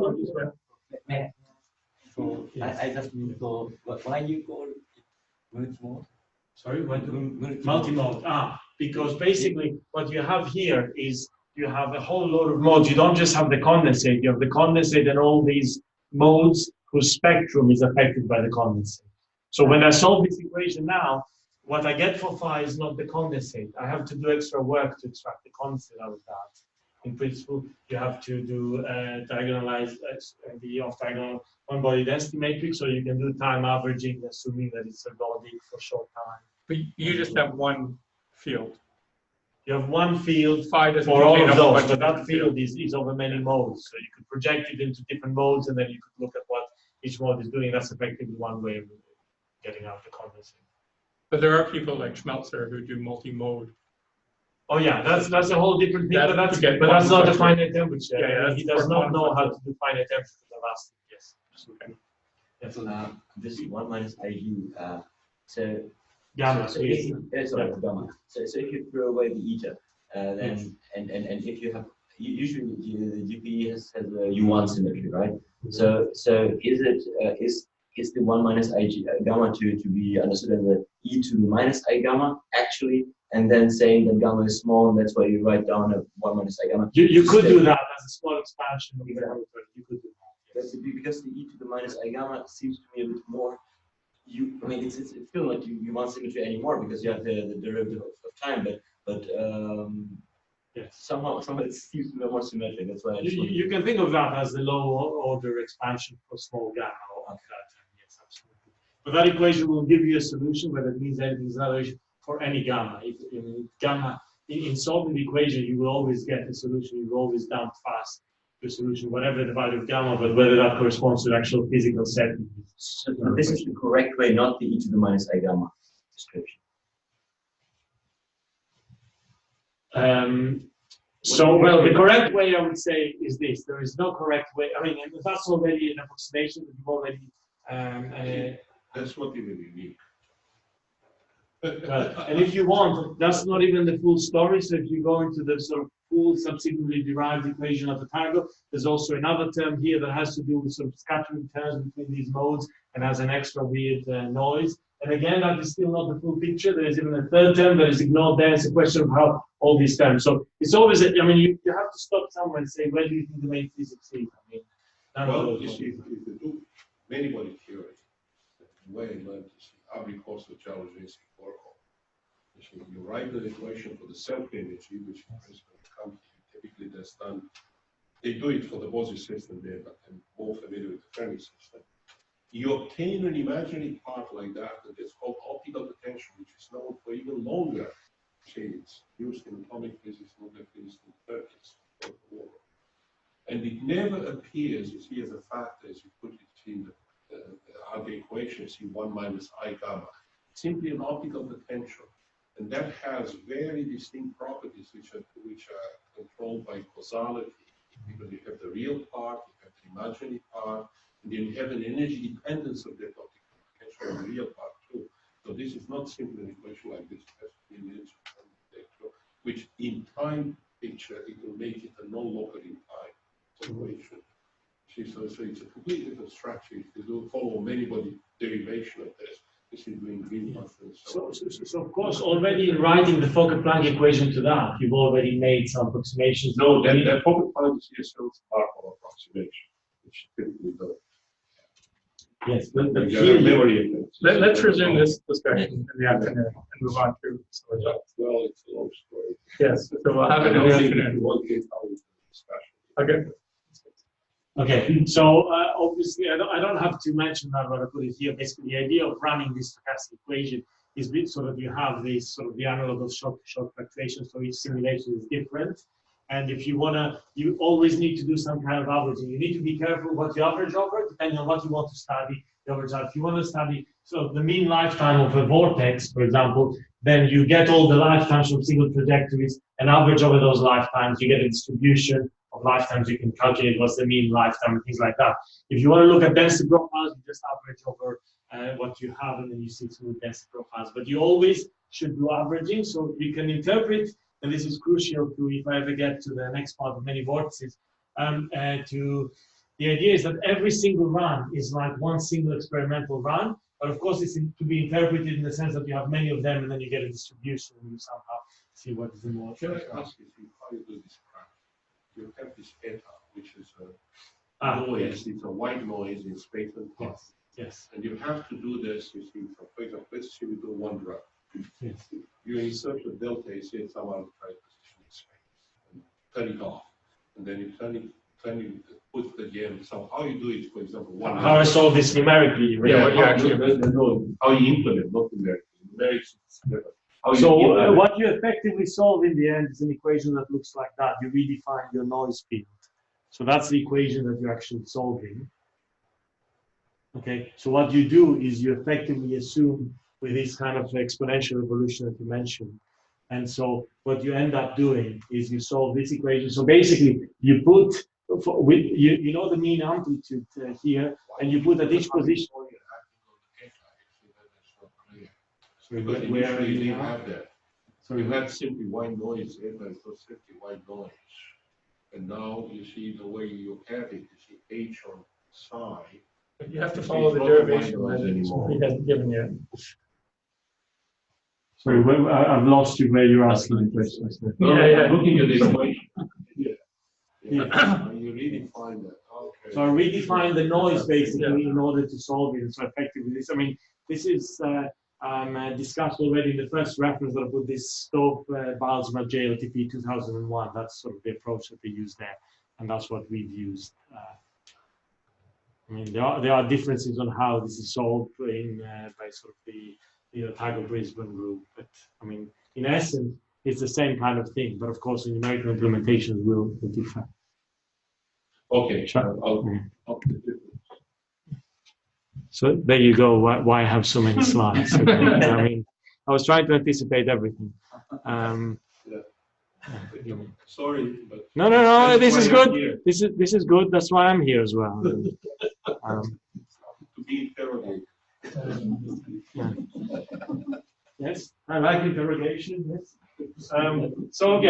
I just need to, why you call it multimode? Sorry, what? Multimode. Because basically what you have here is you have a whole load of modes. You don't just have the condensate. You have the condensate and all these modes whose spectrum is affected by the condensate. So when I solve this equation now, what I get for phi is not the condensate. I have to do extra work to extract the condensate out of that. In principle, you have to do diagonalize the off-diagonal one-body density matrix, or you can do time averaging, assuming that it's ergodic for short time. But you just have one field. You have one field Phi doesn't for all contain of a whole those, bunch but of that different field is over many modes. So you could project it into different modes, and then you could look at what each mode is doing. That's effectively one way of getting out the condensate. But there are people like Schmelzer who do multi-mode. Oh yeah, that's a whole different thing, but that's not the finite temperature. Yeah, he does not know how to do finite temperature. Last, yes, absolutely. Yes. This is 1 minus IG. So Gamma. sorry, gamma. So if you throw away the eta, then and if you have usually the GPE has a U1 symmetry, right? So is the 1 minus IG gamma to be understood as the e to the minus I gamma actually, and then saying that gamma is small, and that's why you write down a 1 minus I gamma. You could do that as a small expansion of the Hamiltonian. You could do that. Yes. Because the e to the minus I gamma seems to me a bit more. I mean, it's still not U1 symmetry anymore because you have the derivative of time, but yes. somehow it seems to be more symmetric. That's why you can think of that as the low order expansion for small gamma of that. Yes, absolutely. But that equation will give you a solution, whether it means anything is another issue for any gamma. If gamma in solving the equation, you will always get a solution. You will always dump fast the solution, whatever the value of gamma, but whether that corresponds to the actual physical setting. So this is the correct way, not the e to the minus I gamma description. Well, the correct way I would say is this. There is no correct way. I mean, that's already an approximation that you've already. That's not even unique. Well, and if you want, that's not even the full story. So if you go into the sort of full subsequently derived equation of the Pythagore, there's also another term here that has to do with sort of scattering terms between these modes and has an extra weird noise. And again, that is still not the full picture. There is even a third term that is ignored there. It's a question of how all these terms. So it's always, I mean, you have to stop somewhere and say, where do you think the main physics is? I mean, well, you see, if you do many-body theory, way I learned to see abricosal geologies work. You write the equation for the self-energy, which in principle can't typically that's done. They do it for the Bose system there, but I'm more familiar with the Fermi system. You obtain an imaginary part like that, and it's called optical potential, which is known for even longer shades, used in atomic physics, nuclear physics, in the 30s. And it never appears, you see, as a factor, as you put it in the equation, C1 minus I gamma. Simply an optical potential. And that has very distinct properties which are controlled by causality. Because you have the real part, you have the imaginary part, and then you have an energy dependence of that optical potential on the real part too. So this is not simply an equation like this, it has to be an energy potential, which in time picture, it will make it a non-local in time equation. So it's a completely different structure. If you do follow many body derivation of this, this is doing green function. So of course, already in writing the Fokker-Planck equation to that, you've already made some approximations. No, then the Fokker-Planck is just a partial approximation, which typically does. Yes, but here, let's resume this discussion in the afternoon and move on to some results. Well, it's a long story. Yes, so we'll have it in the afternoon. Okay. Okay, so obviously I don't have to mention that, but I put it here. Basically, the idea of running this stochastic equation is so that you have this sort of the analog of shock-to-shock fluctuation, so each simulation is different. And if you you always need to do some kind of averaging. You need to be careful what you average over, depending on what you want to study. The average out. If you want to study the mean lifetime of a vortex, for example, then you get all the lifetimes from single trajectories and average over those lifetimes. You get a distribution of lifetimes. You can calculate what's the mean lifetime and things like that. If you want to look at density profiles, you just average over what you have, and then you see smooth density profiles. But you always should do averaging, so you can interpret. And this is crucial to, if I ever get to the next part of many vortices, the idea is that every single run is like one single experimental run, but of course it's to be interpreted in the sense that you have many of them and then you get a distribution and you somehow see what is the more. Can I ask you how you do this crap? You have this eta, which is a noise, it's a white noise in space and time. Yes. And you have to do this, you see, for example, let's say we do one drug. Yes. You insert the delta, you see it some arbitrary position in space, and turn it off. And then you put it again. So how you do it, for example, how I solve this numerically. Yeah, what you actually how you implement, not numerically. Numerics is different. So what you effectively solve in the end is an equation that looks like that. You redefine your noise field. So that's the equation that you're actually solving. Okay, so what you do is you effectively assume with this kind of exponential evolution that you mentioned. And so what you end up doing is you solve this equation. So basically you put, you know the mean amplitude here, and you put at each position. Sorry, where you didn't have that. So you had simply white noise, it was simply white noise. And now you see the way you have it, you see H on psi. You have to follow the derivation that he hasn't given you. Sorry, I've lost you where you're asking the question. Yeah. Looking at this equation. Yeah. You redefine that. Okay. So I redefine the noise basically in order to solve it. So effectively, this, I mean, this is discussed already in the first reference that I put this Stoke Balzma JLTP 2001. That's sort of the approach that they use there, and that's what we've used. I mean, there are differences on how this is solved by sort of the Tago-Brisbane group, but I mean, in essence, it's the same kind of thing. But of course, the numerical implementations will differ. Okay, So there you go. Why I have so many slides? Okay. I mean, I was trying to anticipate everything. Sorry, but no. This is good. This is good. That's why I'm here as well. To be interrogated. Yes, I like interrogation. Yes. So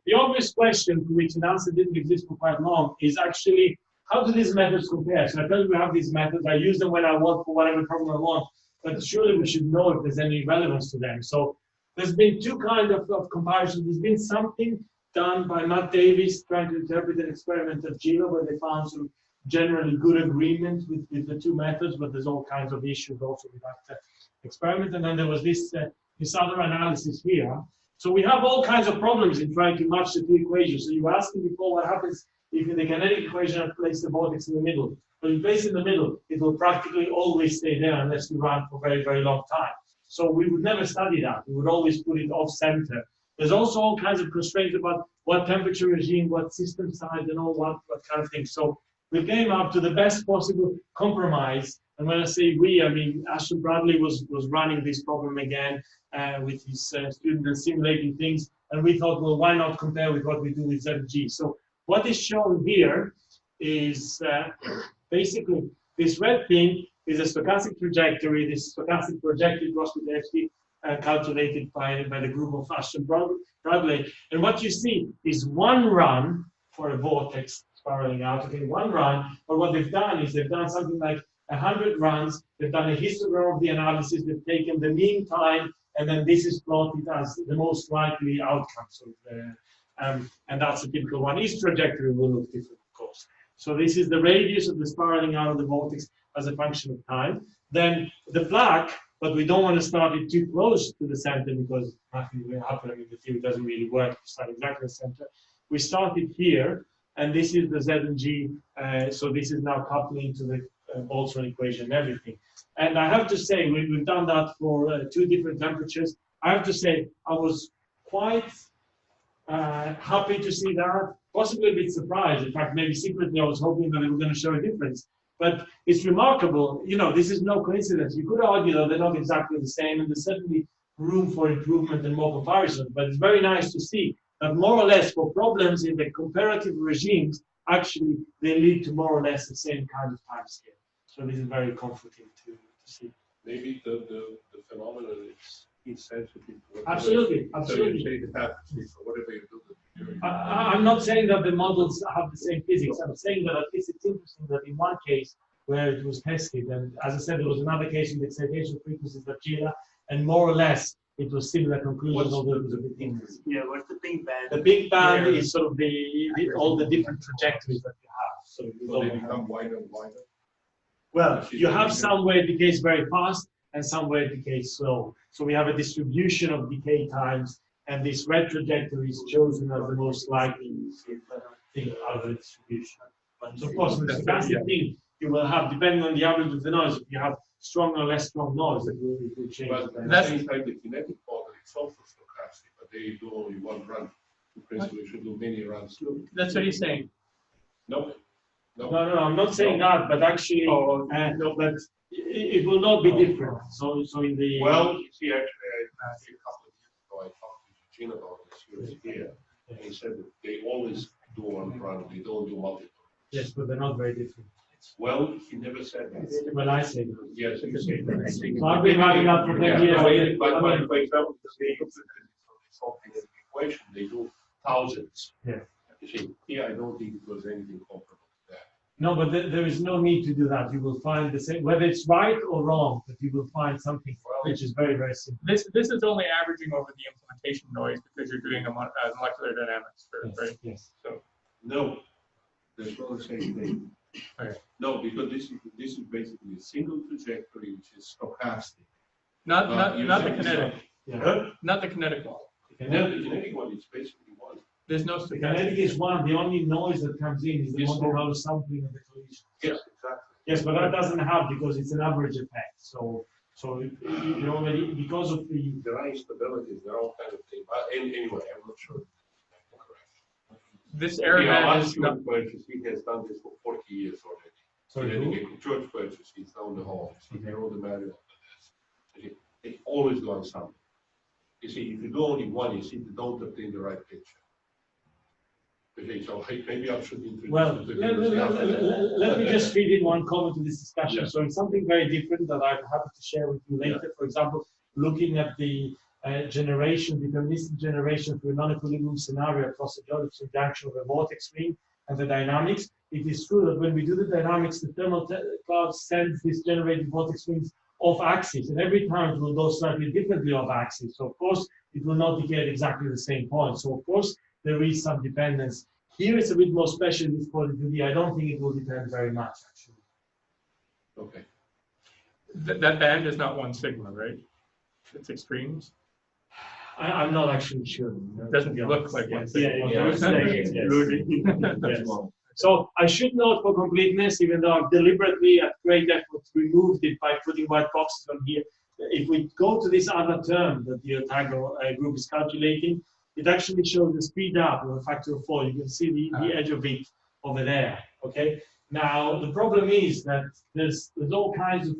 the obvious question to which an answer didn't exist for quite long is actually how do these methods compare? So I tell you we have these methods. I use them when I want for whatever problem I want, but surely we should know if there's any relevance to them. So there's been two kinds of comparisons. There's been something done by Matt Davis trying to interpret an experiment of Gila where they found some generally good agreement with the two methods, but there's all kinds of issues also with that experiment. And then there was this other analysis here. So we have all kinds of problems in trying to match the two equations. So you were asking before what happens if in the kinetic equation I place the vortex in the middle. But if you place it in the middle, it will practically always stay there unless you run for a very, very long time. So we would never study that. We would always put it off center. There's also all kinds of constraints about what temperature regime, what system size, and all what kind of things. So we came up to the best possible compromise. And when I say we, I mean Ashton Bradley was running this problem again with his students and simulating things. And we thought, well, why not compare with what we do with ZG? So what is shown here is basically this red thing is a stochastic trajectory, this stochastic projected GROSS-PITAEVSKII calculated by the group of Ashton Bradley. And what you see is one run for a vortex spiraling out, okay, one run. But what they've done is they've done something like 100 runs. They've done a histogram of the analysis. They've taken the mean time, and then this is plotted as the most likely outcome. So, and that's a typical one. Each trajectory will look different, of course. So this is the radius of the spiraling out of the vortex as a function of time. Then the black, but we don't want to start it too close to the center because nothing will happen. I mean, the theory doesn't really work to start exactly the center. We started here, and this is the Z and G. So this is now coupling to the Boltzmann equation and everything. And I have to say, we've done that for two different temperatures. I have to say, I was quite happy to see that, possibly a bit surprised. In fact, maybe secretly I was hoping that they were going to show a difference. But it's remarkable, you know, this is no coincidence. You could argue that they're not exactly the same, and there's certainly room for improvement and more comparison. But it's very nice to see that more or less for problems in the comparative regimes, actually they lead to more or less the same kind of time scale. So this is very comforting to see. Maybe the phenomenon is insensitive to absolutely. So you say it happens for whatever you do. I'm not saying that the models have the same physics. I'm saying that at least it's interesting that in one case where it was tested, and as I said, there was another case with excitation frequencies that Gila, and more or less it was similar conclusions, although it was a bit different. Yeah, what's the pink band? The big band is sort of all the different trajectories that you have. So they become wider and wider. Well, you have some where it decays very fast and some where it decays slow. So we have a distribution of decay times, and this red trajectory is chosen as the most likely thing out of the distribution. So of course, with the stochastic thing, you will have, depending on the average of the noise, if you have strong or less strong noise, it will change. But that's inside the kinetic model, it's also stochastic, but they do only one run. In principle, you should do many runs. That's what he's saying. No. No, I'm not saying that, but actually, no, but it will not be different. So in the well, you see, actually, a couple of years ago, I talked to Eugene about this. He was here, and he said that they always do one run; they don't do multiple. Yes, but they're not very different. Well, he never said that. Well, I say that. Yes, you say that. So I've been having that for 10 years. But for example, they solve the equation, they do thousands. Yeah. You see, here I don't think it was anything comparable. No, but there is no need to do that. You will find the same, whether it's right or wrong, but you will find something which is very, very simple. This is only averaging over the implementation noise because you're doing a molecular dynamics, right? Yes. So no, there's not the same thing. Okay. No, because this is basically a single trajectory which is stochastic. Not the kinetic. Yeah. Not the kinetic one. The kinetic one is basically one. There's no The kinetic is one. The only noise that comes in is the Monte-Carlo sampling of the collision. Yes, exactly. Yes, but that doesn't have because it's an average effect. So you already because of the There are instabilities, there are all kinds of things. But anyway, I'm not sure. This area is not. He has done this for 40 years already. Sorry, George Purchase, he's down the hall. He wrote the manual for this. They always do something. You see, if you do only one, you see, they don't obtain the right picture. Okay, so maybe I should introduce. well, let me just feed in one comment to this discussion. Yes. So it's something very different that I'm happy to share with you later. For example, looking at the deterministic generation through a non-equilibrium scenario across the Josephson junction of a vortex ring and the dynamics. It is true that when we do the dynamics, the thermal cloud sends these generated vortex rings off axis, and every time it will go slightly differently off axis. So of course, it will not decay at exactly the same point. So of course, there is some dependence Here it's a bit more special, this quality. I don't think it will depend very much, actually. Okay. That band is not 1 sigma, right? It's extremes. I'm not actually sure. It doesn't look like 1 sigma. Yes. So I should note for completeness, even though I've deliberately at great effort removed it by putting white boxes on here, if we go to this other term that the Otago group is calculating, it actually shows the speed up of a factor of 4. You can see the edge of it over there. Okay. Now the problem is that there's all kinds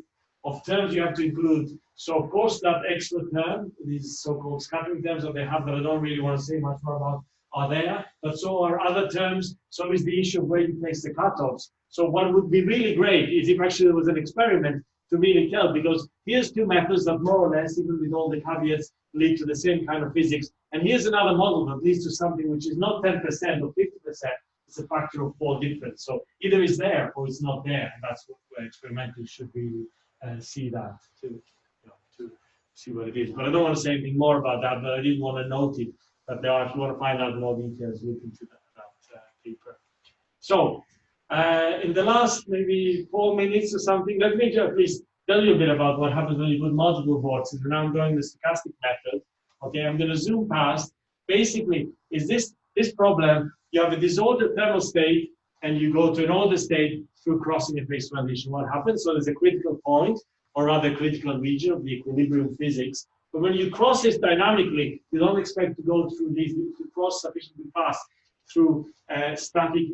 of terms you have to include. So of course that extra term, these so-called scattering terms that they have that I don't really want to say much more about, are there, but so are other terms. So is the issue of where you place the cutoffs. So what would be really great is if actually there was an experiment to really tell, because here's 2 methods that more or less, even with all the caveats, lead to the same kind of physics. And here's another model that leads to something which is not 10% or 50%, it's a factor of 4 difference. So either it's there or it's not there. And that's where experimentally should really see that to see what it is. But I don't want to say anything more about that, but I did want to note it, that there are, if you want to find out more details, look into that paper. So, in the last maybe 4 minutes or something, let me just please tell you a bit about what happens when you put multiple vortices. And now I'm going the stochastic method. Okay, I'm going to zoom past. Basically, is this problem, you have a disordered thermal state, and you go to an ordered state through crossing a phase transition. What happens? So there's a critical point, or rather critical region of the equilibrium physics. But when you cross this dynamically, you don't expect to go through these, to cross sufficiently fast through static,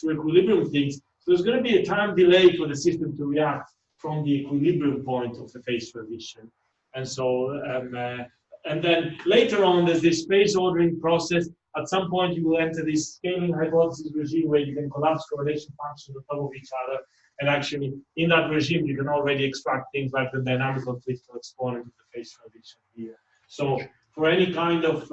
through equilibrium things. So there's going to be a time delay for the system to react from the equilibrium point of the phase transition. And so, and then later on, there's this phase ordering process. At some point, you will enter this scaling hypothesis regime where you can collapse correlation functions on top of each other. And actually, in that regime, you can already extract things like the dynamical critical exponent of the phase transition here. So for any kind of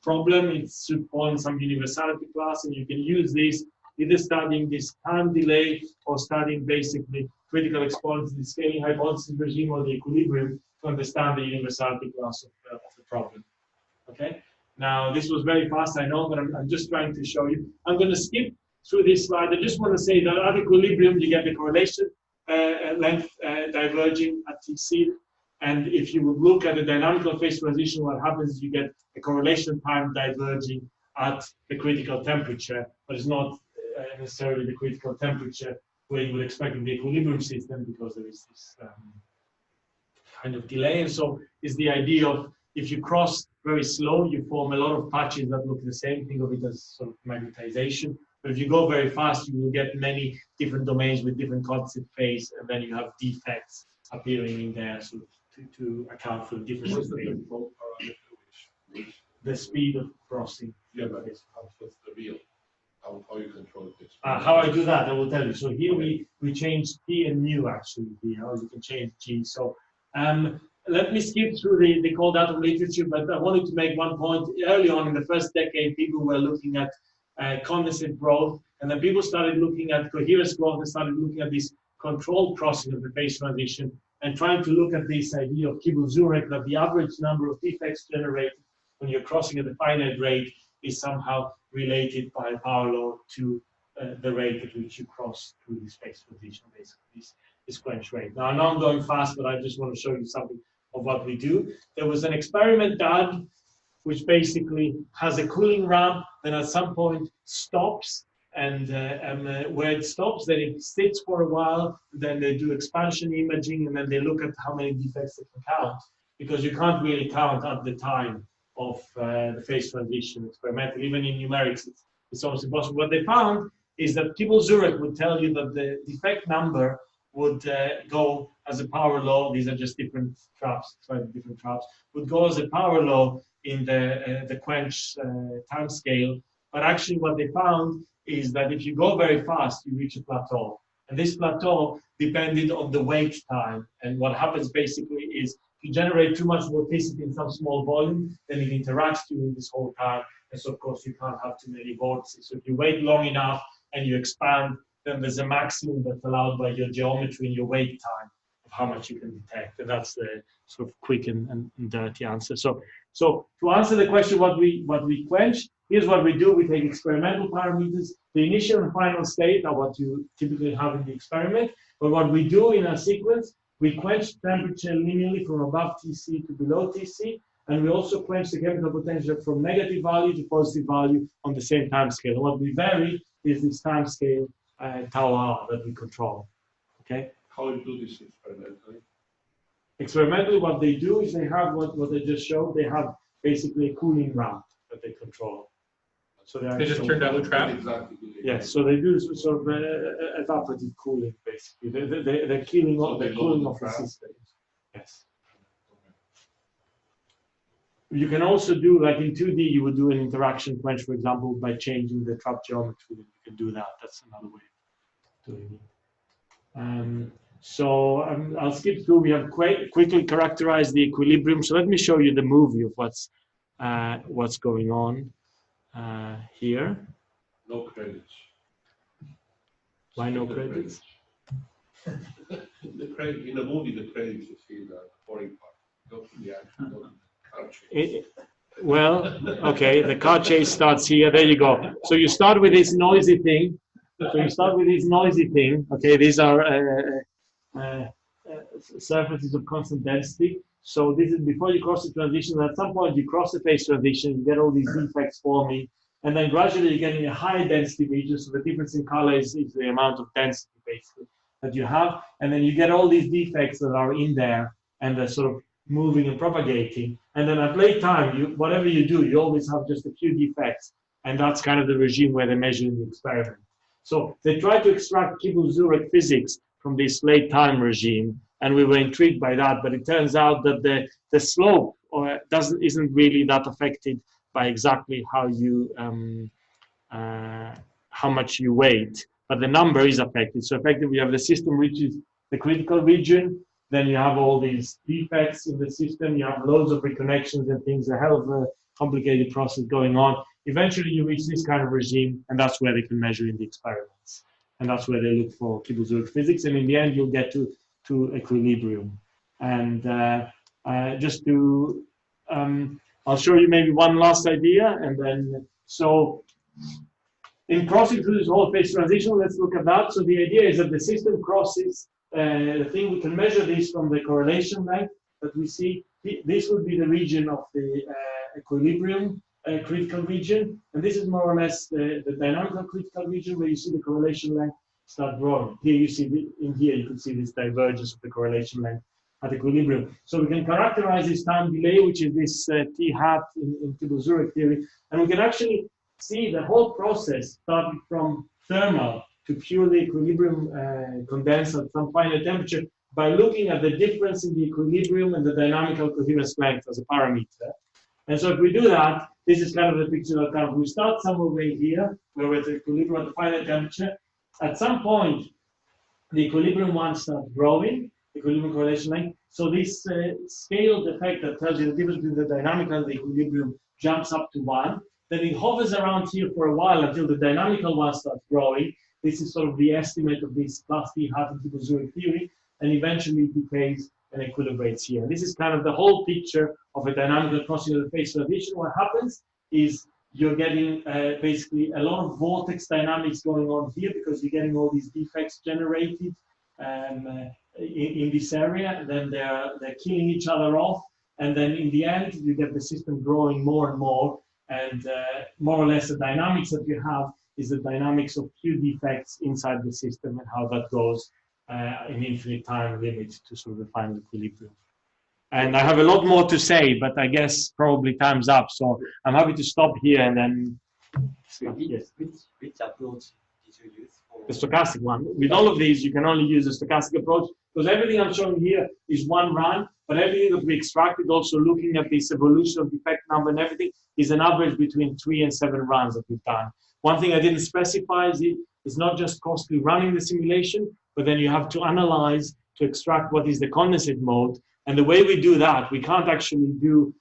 problem, it should fall in some universality class, and you can use this either studying this time delay or studying basically critical exponents in the scaling hypothesis regime or the equilibrium to understand the universality class of the problem. Okay. Now, this was very fast, I know, but I'm just trying to show you. I'm going to skip through this slide. I just want to say that at equilibrium, you get the correlation length diverging at Tc. And if you would look at the dynamical phase transition, what happens is you get a correlation time diverging at the critical temperature, but it's not necessarily the critical temperature where you would expect in the equilibrium system, because there is this kind of delay. And so is the idea of, if you cross very slow, you form a lot of patches that look the same. Think of it as sort of magnetization. But if you go very fast, you will get many different domains with different constant phase, and then you have defects appearing in there, so to account for the difference. What's the control parameter? The speed of crossing. Yeah, but what's the real? How you control this? How I do that, I will tell you. So here we change P and mu actually here, or you can change G. So let me skip through the cold atom literature, but I wanted to make one point. Early on in the first decade, people were looking at condensate growth, and then people started looking at coherence growth and started looking at this controlled crossing of the phase transition and trying to look at this idea of Kibble-Zurek, that the average number of defects generated when you're crossing at a finite rate is somehow related by power law to the rate at which you cross through this phase transition, basically this quench rate. Now, I know I'm going fast, but I just want to show you something of what we do. There was an experiment done which basically has a cooling ramp, then at some point stops, and where it stops, then it sits for a while, then they do expansion imaging, and then they look at how many defects they can count, because you can't really count at the time of the phase transition experimentally. Even in numerics, it's almost impossible. What they found is that Kibble-Zurek would tell you that the defect number would go as a power law. These are just different traps, slightly different traps, would go as a power law in the quench time scale. But actually what they found is that if you go very fast, you reach a plateau. And this plateau depended on the wait time. And what happens basically is if you generate too much vorticity in some small volume, then it interacts during this whole time. And so of course you can't have too many vortices. So if you wait long enough and you expand, then there's a maximum that's allowed by your geometry and your wait time. how much you can detect. And that's the sort of quick and dirty answer. So to answer the question, what we quench, here's what we do. We take experimental parameters. The initial and final state are what you typically have in the experiment. But what we do in our sequence, we quench temperature linearly from above TC to below TC. And we also quench the chemical potential from negative value to positive value on the same time scale. And what we vary is this time scale tau r that we control. Okay? How you do this experimentally? Experimentally, what they do is they have what they just showed. They have basically a cooling ramp that they control. So they just turn down the trap? Exactly. Yes, so they do sort of evaporative cooling, basically. They're cooling off the system. Yes. You can also do, like in 2D, you would do an interaction quench, for example, by changing the trap geometry. You can do that. That's another way of doing it. So I'll skip through. We have quickly characterized the equilibrium. So let me show you the movie of what's going on here. No credits. Why no credits? The credit in the movie, the credits you see the boring part. Go to the action. Go to the car chase. Well, okay, the car chase starts here. There you go. So you start with this noisy thing. Okay, these are surfaces of constant density. So this is before you cross the transition. At some point, you cross the phase transition, you get all these defects forming, and then gradually you're getting a high density region. So the difference in color is the amount of density basically that you have, and then you get all these defects that are in there, and they're sort of moving and propagating. And then at late time, whatever you do, you always have just a few defects, and that's kind of the regime where they measure in the experiment. So they try to extract Kibble-Zurek physics from this late time regime, and we were intrigued by that. But it turns out that the slope isn't really that affected by exactly how much you weight, but the number is affected. So effectively, you have the system reaches the critical region, then you have all these defects in the system, you have loads of reconnections and things, a hell of a complicated process going on. Eventually, you reach this kind of regime, and that's where they can measure in the experiments. And that's where they look for Kibble-Zurek physics. And in the end, you'll get to equilibrium. And just to, I'll show you maybe one last idea. And then, so in crossing through this whole phase transition, let's look at that. So the idea is that the system crosses the thing. We can measure this from the correlation length that we see. This would be the region of the equilibrium critical region, and this is more or less the dynamical critical region where you see the correlation length start growing. Here you see, in here you can see this divergence of the correlation length at equilibrium. So we can characterize this time delay, which is this T hat in Kibble-Zurek theory, and we can actually see the whole process starting from thermal to purely equilibrium condensed at some finite temperature by looking at the difference in the equilibrium and the dynamical coherence length as a parameter. And so if we do that, this is kind of the picture that kind of, we start somewhere way here, where we're at the equilibrium at the finite temperature. At some point, the equilibrium one starts growing, equilibrium correlation length. So this scaled effect that tells you the difference between the dynamical and the equilibrium jumps up to 1. Then it hovers around here for a while until the dynamical one starts growing. This is sort of the estimate of this plus T hat in Kibble-Zurek theory, and eventually it decays and equilibrates here. This is kind of the whole picture of a dynamical crossing of the phase transition. What happens is you're getting basically a lot of vortex dynamics going on here because you're getting all these defects generated in this area, and then they're killing each other off, and then in the end you get the system growing more and more, and more or less the dynamics that you have is the dynamics of few defects inside the system and how that goes in infinite time limit to sort of the final equilibrium. And I have a lot more to say, but I guess probably time's up. So I'm happy to stop here and then. Yes. Which approach did you use? The stochastic one. With all of these, you can only use the stochastic approach because everything I'm showing here is one run, but everything that we extracted, also looking at this evolution of defect number and everything, is an average between 3 and 7 runs that we've done. One thing I didn't specify is it's not just costly running the simulation, but then you have to analyze to extract what is the condensate mode. And the way we do that, we can't actually do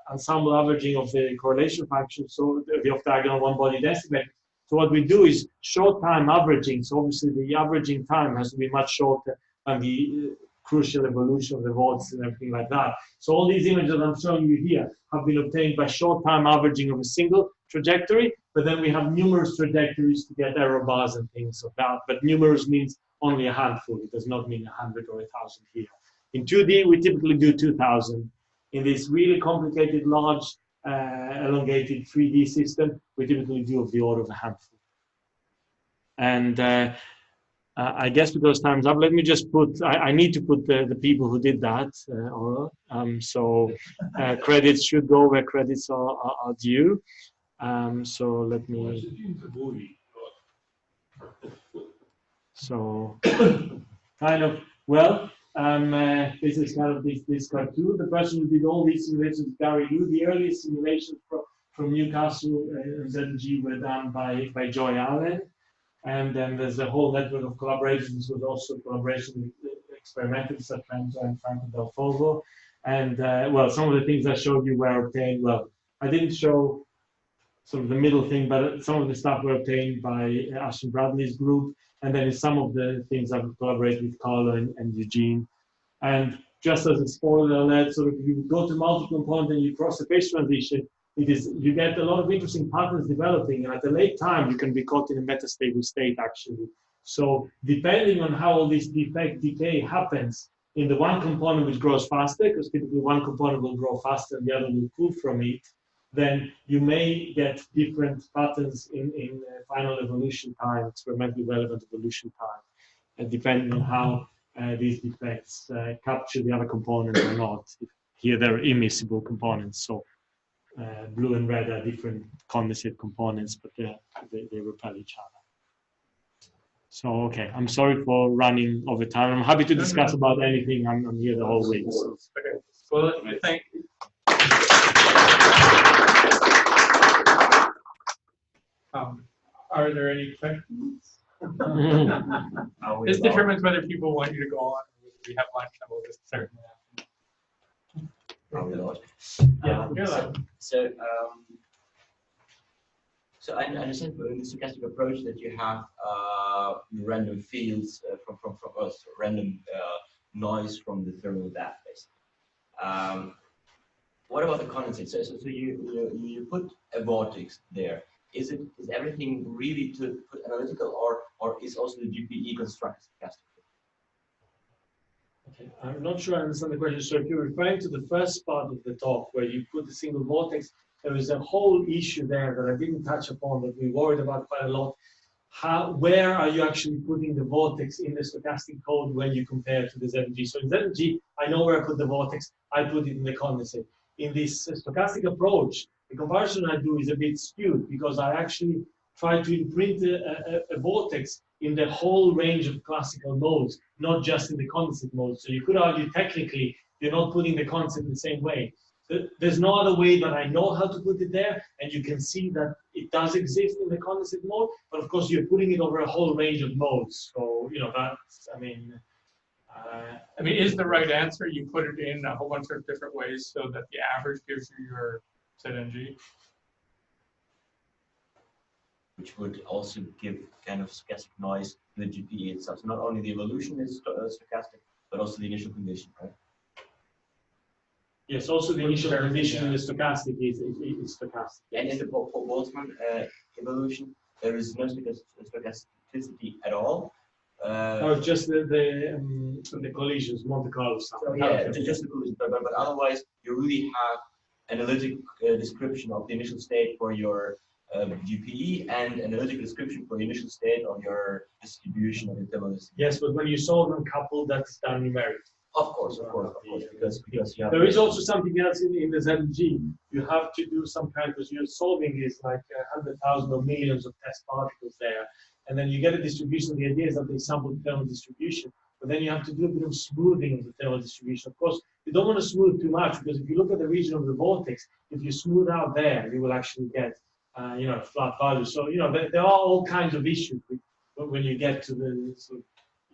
ensemble averaging of the correlation function, so the off-diagonal one-body density. So what we do is short time averaging. So obviously the averaging time has to be much shorter than the crucial evolution of the vortex and everything like that. So all these images that I'm showing you here have been obtained by short time averaging of a single trajectory, but then we have numerous trajectories to get error bars and things like that. But numerous means only a handful. It does not mean 100 or 1,000 here. In 2D, we typically do 2,000. In this really complicated, large, elongated 3D system, we typically do of the order of a handful. And I guess because time's up, let me just put, I need to put the people who did that. So credits should go where credits are due. So let me, so kind of, well, this is kind of this cartoon. The person who did all these simulations, Gary Liu. The earliest simulations from Newcastle ZG were done by Joy Allen. And then there's a whole network of collaborations with also collaboration with experimentalists at Trento and Franco Del Fogo. And well, some of the things I showed you were obtained. Well, I didn't show sort of the middle thing, but some of the stuff were obtained by Ashton Bradley's group. And then in some of the things I've collaborated with Carlo and Eugene. And just as a spoiler alert, sort of you go to multi-component and you cross the phase transition, you get a lot of interesting patterns developing, and at a late time you can be caught in a metastable state actually. So depending on how all this decay happens in the one component which grows faster, because typically one component will grow faster and the other will pull from it, then you may get different patterns in final evolution time, experimentally relevant evolution time, and depending on how these defects capture the other component or not. Here they're immiscible components, so blue and red are different condensate components, but they repel each other. So, okay, I'm sorry for running over time. I'm happy to discuss about anything. I'm here the whole week. So. Okay. Well, thank you. Are there any questions? This determines whether people want you to go on, or whether we have lunch, and we'll just certainly have. Probably not. Yeah. So I understand in the stochastic approach that you have random fields from us, random noise from the thermal depth, basically. What about the condensate? So you put a vortex there. Is everything really to put analytical, or is also the GPE constructed stochastic? Okay, I'm not sure I understand the question. So if you're referring to the first part of the talk where you put the single vortex, there is a whole issue there that I didn't touch upon that we worried about quite a lot. Where are you actually putting the vortex in the stochastic code when you compare to the ZNG? So in ZNG, I know where I put the vortex, I put it in the condensate. In this stochastic approach, the comparison I do is a bit skewed because I actually try to imprint a vortex in the whole range of classical modes, not just in the condensate mode. So you could argue technically you're not putting the condensate in the same way. There's no other way that I know how to put it there, and you can see that it does exist in the condensate mode, but of course you're putting it over a whole range of modes. So, you know, that's, I mean, is the right answer you put it in a whole bunch of different ways so that the average gives you your ZNG? Which would also give kind of stochastic noise to the GPE itself. So not only the evolution is stochastic, but also the initial condition, right? Yes, also the initial condition in the stochastic is stochastic. And in the Boltzmann evolution, there is no stochasticity at all. No, just the collisions, Monte Carlo stuff. So yeah, just the collisions, but otherwise you really have analytic description of the initial state for your GPE and an analytic description for the initial state of your distribution of the thermal distribution. Yes, but when you solve them coupled, that's done numerically. Of course, because you have. There is also something else in the ZNG. You have to do some kind, because you're solving is like 100,000 or millions of test particles there, and then you get a distribution. The idea is that they sample the thermal distribution, but then you have to do a bit of smoothing of the thermal distribution. Of course, you don't want to smooth too much, because if you look at the region of the vortex, if you smooth out there, you will actually get flat values. So there are all kinds of issues when you get to the sort of,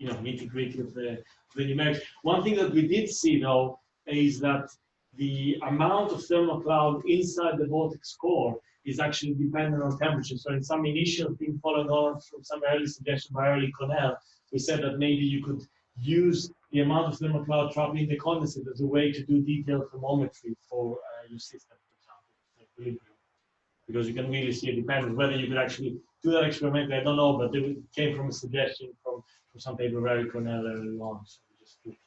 nitty-gritty of the numerics. One thing that we did see, though, is that the amount of thermal cloud inside the vortex core is actually dependent on temperature. So in some initial thing following on from some early suggestion by early Cornell, we said that maybe you could use the amount of thermocloud trapped in the condensate as a way to do detailed thermometry for your system, for example, equilibrium. Because you can really see a dependence. Whether you could actually do that experimentally, I don't know, but it came from a suggestion from some paper very Cornell early on. So we just looked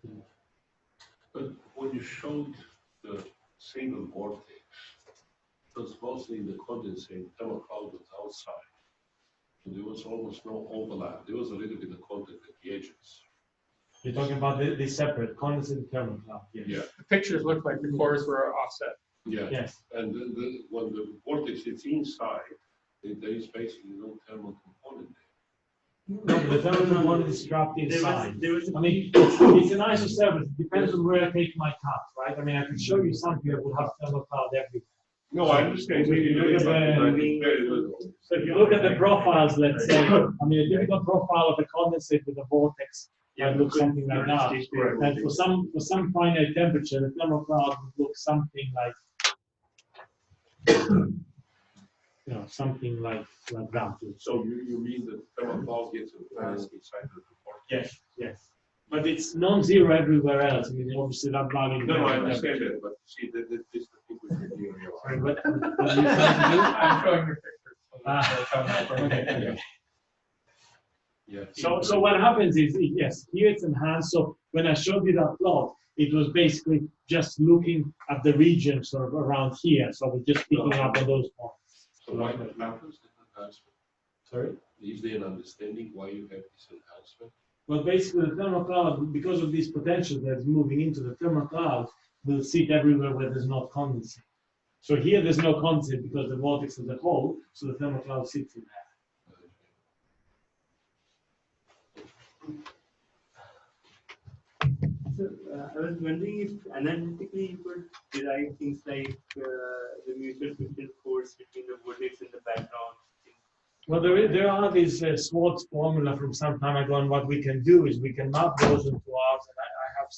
at it. But when you showed the single vortex, it was mostly the condensate, thermocloud was outside. And there was almost no overlap. There was a little bit of contact at the edges. You're talking about the separate condensate and thermocloud. Yes. Yeah. The pictures look like the cores were offset. Yeah. Yes. And when the vortex is inside, there is basically no thermal component there. No, but the thermal component is trapped inside. I mean, it's an isosurface. It depends on where I take my cut, right? I mean, I can show you something that will have thermocloud everywhere. No, I understand. So if you look at the profiles, let's say, I mean, a typical profile of a condensate with a vortex would look something like that. And for some finite temperature, the thermocloud would look something like, something like that. So you mean that thermocloud gets advanced inside the vortex? Yes, yes. But it's non-zero everywhere else. I mean, obviously that value. No, I understand that, but see, this is the thing with the theory. Sorry, what are you trying to do? I'm showing you pictures. Okay. Yeah. So what happens is, yes, here it's enhanced. So when I showed you that plot, it was basically just looking at the region sort of around here. So we're just picking up on those points. So why that happens, the enhancement? Sorry? Is there an understanding why you have this enhancement? Well, basically the thermocloud, because of this potential that's moving into the thermocloud, will sit everywhere where there's not condensate. So here there's no condensate because the vortex is a hole, so the thermocloud sits in there. So I was wondering if analytically you could derive things like the mutual friction force between the vortex and the background. Well, there are these Schwartz formula from some time ago, and what we can do is we can map those into ours, and I have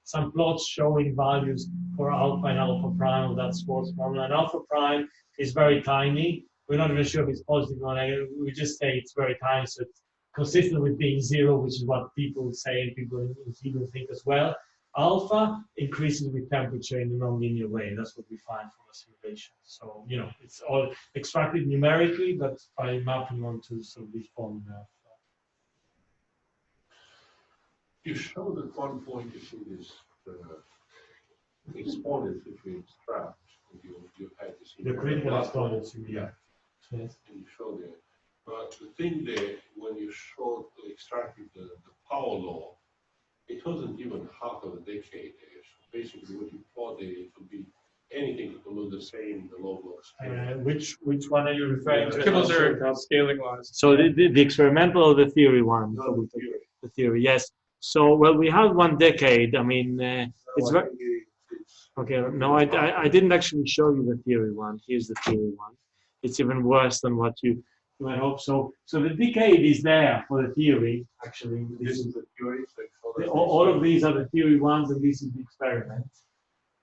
some plots showing values for alpha and alpha prime of that Schwartz formula. And alpha prime is very tiny. We're not even sure if it's positive or negative. We just say it's very tiny, so it's consistent with being zero, which is what people say and people in Hebrew think as well. Alpha increases with temperature in a nonlinear way. That's what we find from the simulation. So, it's all extracted numerically, but by mapping onto sort of this formula. You showed at one point you see this exponent if you extract, and you had this. The critical exponents, yeah. Yes. And you showed it. But the thing there, when you showed extracted the power law, it wasn't even half of a decade there. So basically, what you plot there, it would be anything that will look the same, the log log. Which one are you referring to? Kibble-Zurich scaling laws. So the experimental or the theory one? No, the theory. The theory, yes. So, well, we have 1 decade. I mean, it's very... Okay, no, I didn't actually show you the theory one. Here's the theory one. It's even worse than what you might hope. So the decade is there for the theory, actually. This is the theory. All of these are the theory ones, and this is the experiment.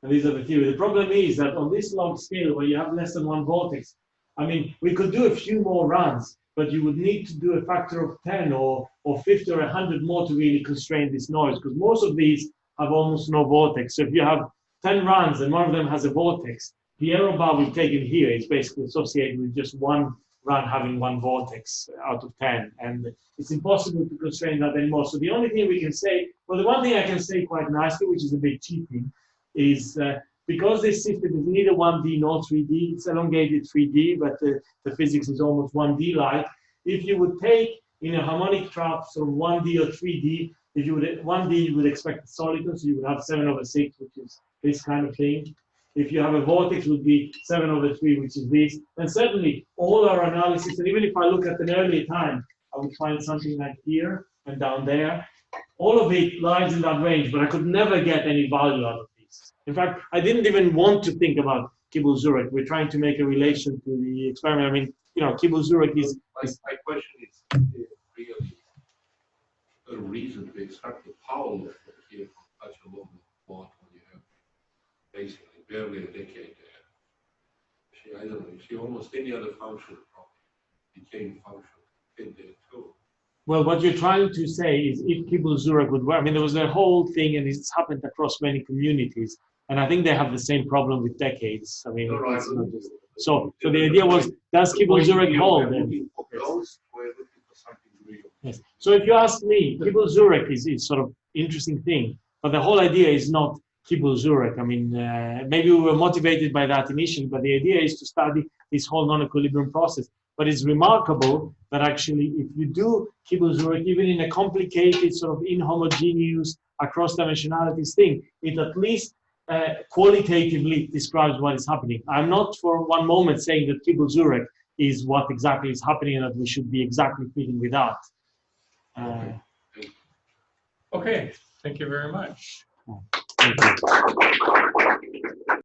And these are the theory. The problem is that on this log scale, where you have less than 1 vortex, I mean, we could do a few more runs, but you would need to do a factor of 10 or 50 or 100 more to really constrain this noise, because most of these have almost no vortex. So if you have 10 runs and one of them has a vortex, the error bar we've taken here is basically associated with just one run having 1 vortex out of 10. And it's impossible to constrain that anymore. So the only thing we can say, well, the one thing I can say quite nicely, which is a bit cheating, is because this system is neither 1D nor 3D, it's elongated 3D, but the physics is almost 1D-like. If you would take in a harmonic trap sort of 1D or 3D, if you would 1D, you would expect a soliton, so you would have 7/6, which is this kind of thing. If you have a vortex, it would be 7/3, which is this. And certainly, all our analysis, and even if I look at an earlier time, I would find something like here and down there. All of it lies in that range, but I could never get any value out of this. In fact, I didn't even want to think about Kibble-Zurich. We're trying to make a relation to the experiment. I mean, Kibble-Zurich is... My question is really a reason to extract the power law here from such a long plot when you have basically barely a decade there. don't know, you see almost any other function, decaying function, fit there too. Well, what you're trying to say is if Kibble-Zurek would work, I mean, there was a whole thing, and it's happened across many communities, and I think they have the same problem with decades. I mean, it's not just, so the idea was, does Kibble-Zurek hold? Yes. So if you ask me, Kibble-Zurek is sort of interesting thing, but the whole idea is not Kibble-Zurek. I mean, maybe we were motivated by that initially, but the idea is to study this whole non-equilibrium process. But it's remarkable that actually, if you do Kibble-Zurek, even in a complicated sort of inhomogeneous across dimensionalities thing, it at least qualitatively describes what is happening. I'm not for one moment saying that Kibble-Zurek is what exactly is happening and that we should be exactly fitting with that. Okay, thank you very much. Thank you.